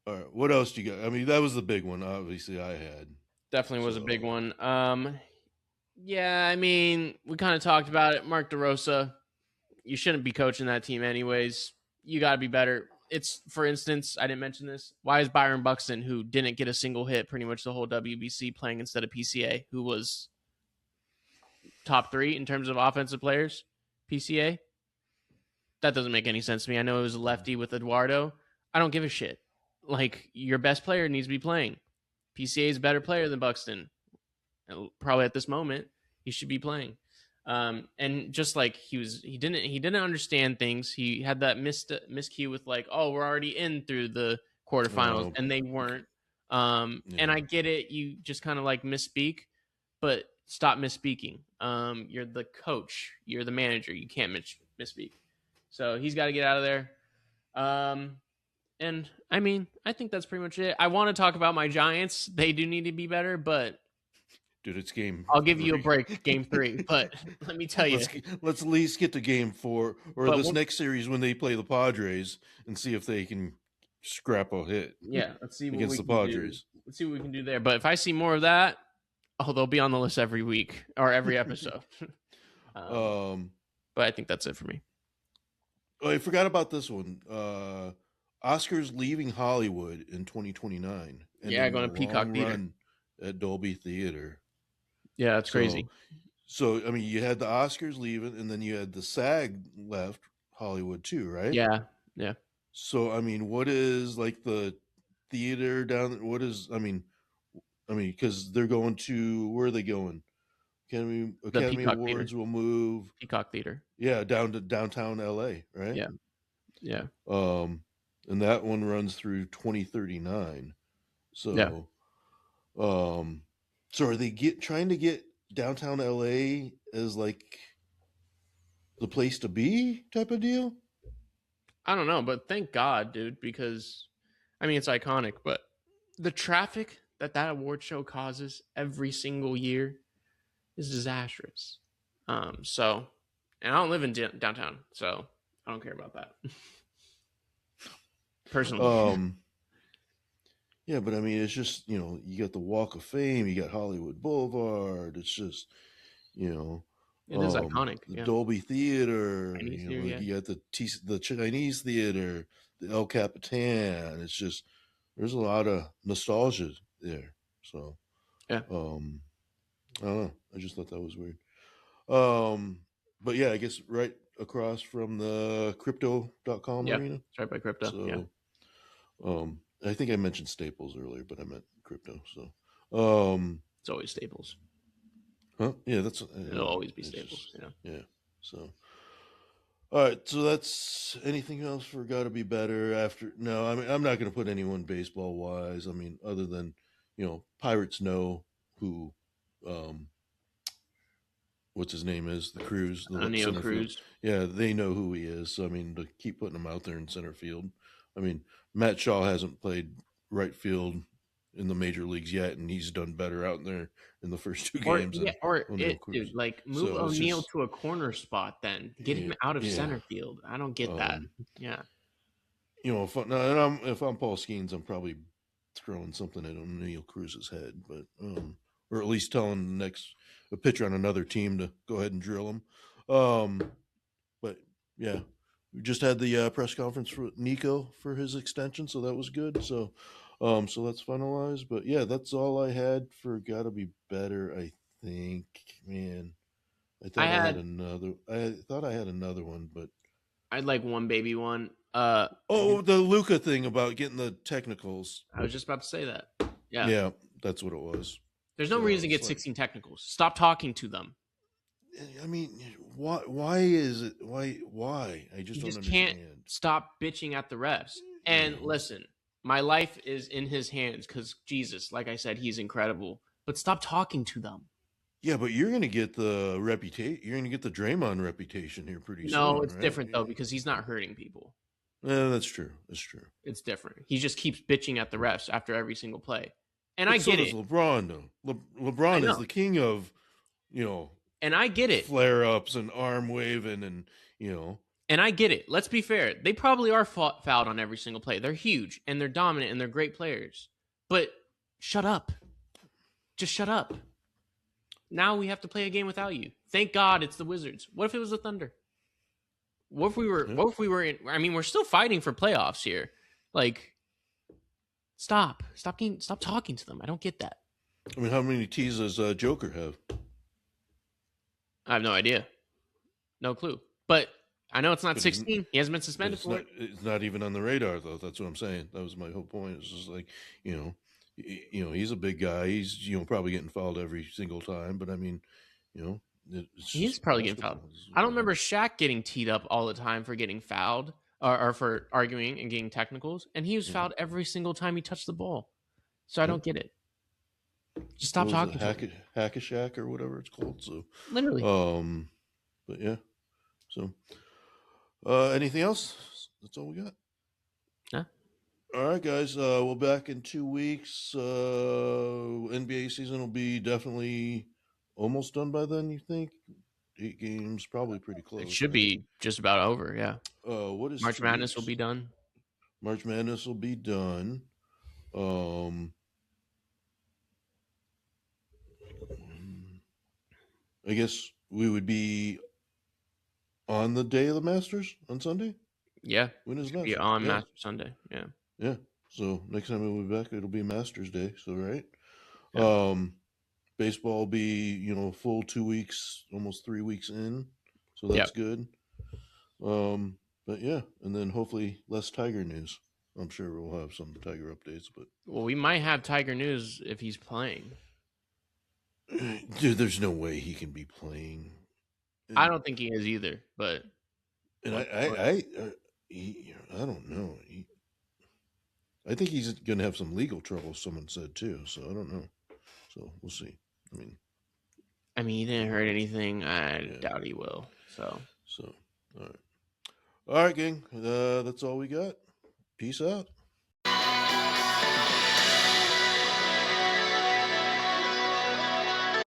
All right, what else do you got? I mean, that was the big one. Obviously, I had definitely was a big one. Yeah, I mean, we kind of talked about it. Mark DeRosa, you shouldn't be coaching that team anyways. You got to be better. It's, for instance, I didn't mention this. Why is Byron Buxton, who didn't get a single hit pretty much the whole WBC, playing instead of PCA, who was top 3 in terms of offensive players, PCA? That doesn't make any sense to me. I know it was a lefty with Eduardo. I don't give a shit. Like, your best player needs to be playing. PCA is a better player than Buxton. Probably at this moment, he should be playing. And just like he didn't understand things. He had that miscue with like, oh, we're already in through the quarterfinals, and they weren't. And I get it. You just kind of like misspeak, but stop misspeaking. You're the coach. You're the manager. You can't misspeak. So he's got to get out of there. And I mean, I think that's pretty much it. I want to talk about my Giants. They do need to be better, but dude, it's game. I'll give you a break, game 3. But let me tell you, let's at least get to game 4 or this next series when they play the Padres and see if they can scrap a hit. Yeah, let's see against the Padres. Let's see what we can do there. But if I see more of that, Oh, they'll be on the list every week or every episode. Um, but I think that's it for me. Oh, I forgot about this one. Oscars leaving Hollywood in 2029, Yeah, ending going their to Peacock long Theater. run at Dolby Theater. Yeah, that's crazy. So I mean, you had the Oscars leaving, and then you had the SAG left Hollywood too, right? Yeah, yeah. So I mean, what is like the theater down? What is because they're going to, where are they going? The Academy Peacock Theater. Awards will move, Peacock Theater. yeah, down to downtown LA, right? Yeah, yeah, And that one runs through 2039. yeah. So, so are they trying to get downtown LA as like the place to be type of deal? I don't know, but thank God, dude, because I mean it's iconic, but the traffic that award show causes every single year is disastrous. So, and I don't live in downtown, so I don't care about that personally. Yeah, but I mean, it's just, you got the Walk of Fame, you got Hollywood Boulevard. It's just, It is iconic. the Yeah, Dolby Theater. Chinese theater, yeah. You got the Chinese Theater, the El Capitan. It's just, there's a lot of nostalgia there. So, Yeah. I don't know. I just thought that was weird. But yeah, I guess right across from the crypto.com Yeah, arena. it's right by crypto. So, yeah. I think I mentioned Staples earlier, but I meant crypto. So, It's always Staples. huh? Yeah, It'll always be Staples. Just, yeah. So, all right. So that's anything else for got to be better after? No, I mean, I'm not going to put anyone baseball wise. I mean, other than, Pirates know who, what's his name is, the Cruz, the Neil center Cruz. field. Yeah, they know who he is. So I mean, to keep putting him out there in center field. I mean, Matt Shaw hasn't played right field in the major leagues yet, and he's done better out there in the first two games. Dude, like move So O'Neill to a corner spot, then get him out of yeah. center field. I don't get that. Yeah, if I'm Paul Skeens, I'm probably throwing something at O'Neill Cruz's head, but or at least telling a pitcher on another team to go ahead and drill him. But yeah, we just had the press conference for Nico for his extension, so that was good. So, so that's finalized. But yeah, that's all I had for gotta be better. I think, man, I thought I had another. I thought I had another one, but I'd like one baby one. the Luca thing about getting the technicals. I was just about to say that. Yeah, that's what it was. There's no reason to get 16 technicals. Stop talking to them. I mean, why is it? Why? I just don't understand. Can't stop bitching at the refs. And listen, my life is in his hands because Jesus, like I said, he's incredible. But stop talking to them. Yeah, but you're going to get the reputation. You're going to get the Draymond reputation here pretty soon. No, it's different though because he's not hurting people. Yeah, that's true. That's true. It's different. He just keeps bitching at the refs after every single play. And I get it. LeBron, though. LeBron is the king of, and I get it. Flare ups and arm waving and, And I get it. Let's be fair. They probably are fouled on every single play. They're huge and they're dominant and they're great players. But shut up. Just shut up. Now we have to play a game without you. Thank God it's the Wizards. What if it was the Thunder? What if we were in, I mean, we're still fighting for playoffs here. Like, stop talking to them. I don't get that. I mean, how many T's does Joker have? I have no idea. No clue. But I know it's not 16. He hasn't been suspended for it. It's not even on the radar, though. That's what I'm saying. That was my whole point. It's just like, he's a big guy. He's, probably getting fouled every single time. But I mean, he's probably getting fouled. I don't remember Shaq getting teed up all the time for getting fouled or for arguing and getting technicals. And he was fouled every single time he touched the ball. So I don't get it. Just stop talking. Hack-a-Shack or whatever it's called. So literally. But yeah. So anything else? That's all we got. Yeah. All right, guys. We'll back in 2 weeks. NBA season will be definitely almost done by then, you think? 8 games, probably pretty close. It should be just about over, yeah. What is March Madness will be done. March Madness will be done. I guess we would be on the day of the Masters on Sunday. Yeah, When is it's gonna be Masters? on Yeah, Master Sunday. Yeah, yeah. So next time we'll be back, it'll be Masters Day. So right. yeah, Baseball will be full 2 weeks, almost 3 weeks in. So yeah. that's good. But yeah, and then hopefully less Tiger news. I'm sure we'll have some Tiger updates, but Well, we might have Tiger news if he's playing. dude, there's no way he can be playing. I And don't think he is either, but and what? I don't know. I think he's going to have some legal trouble. Someone said too, so I don't know. So we'll see. I mean, he didn't hurt anything. I Yeah. doubt he will. So All right, gang. That's all we got. Peace out.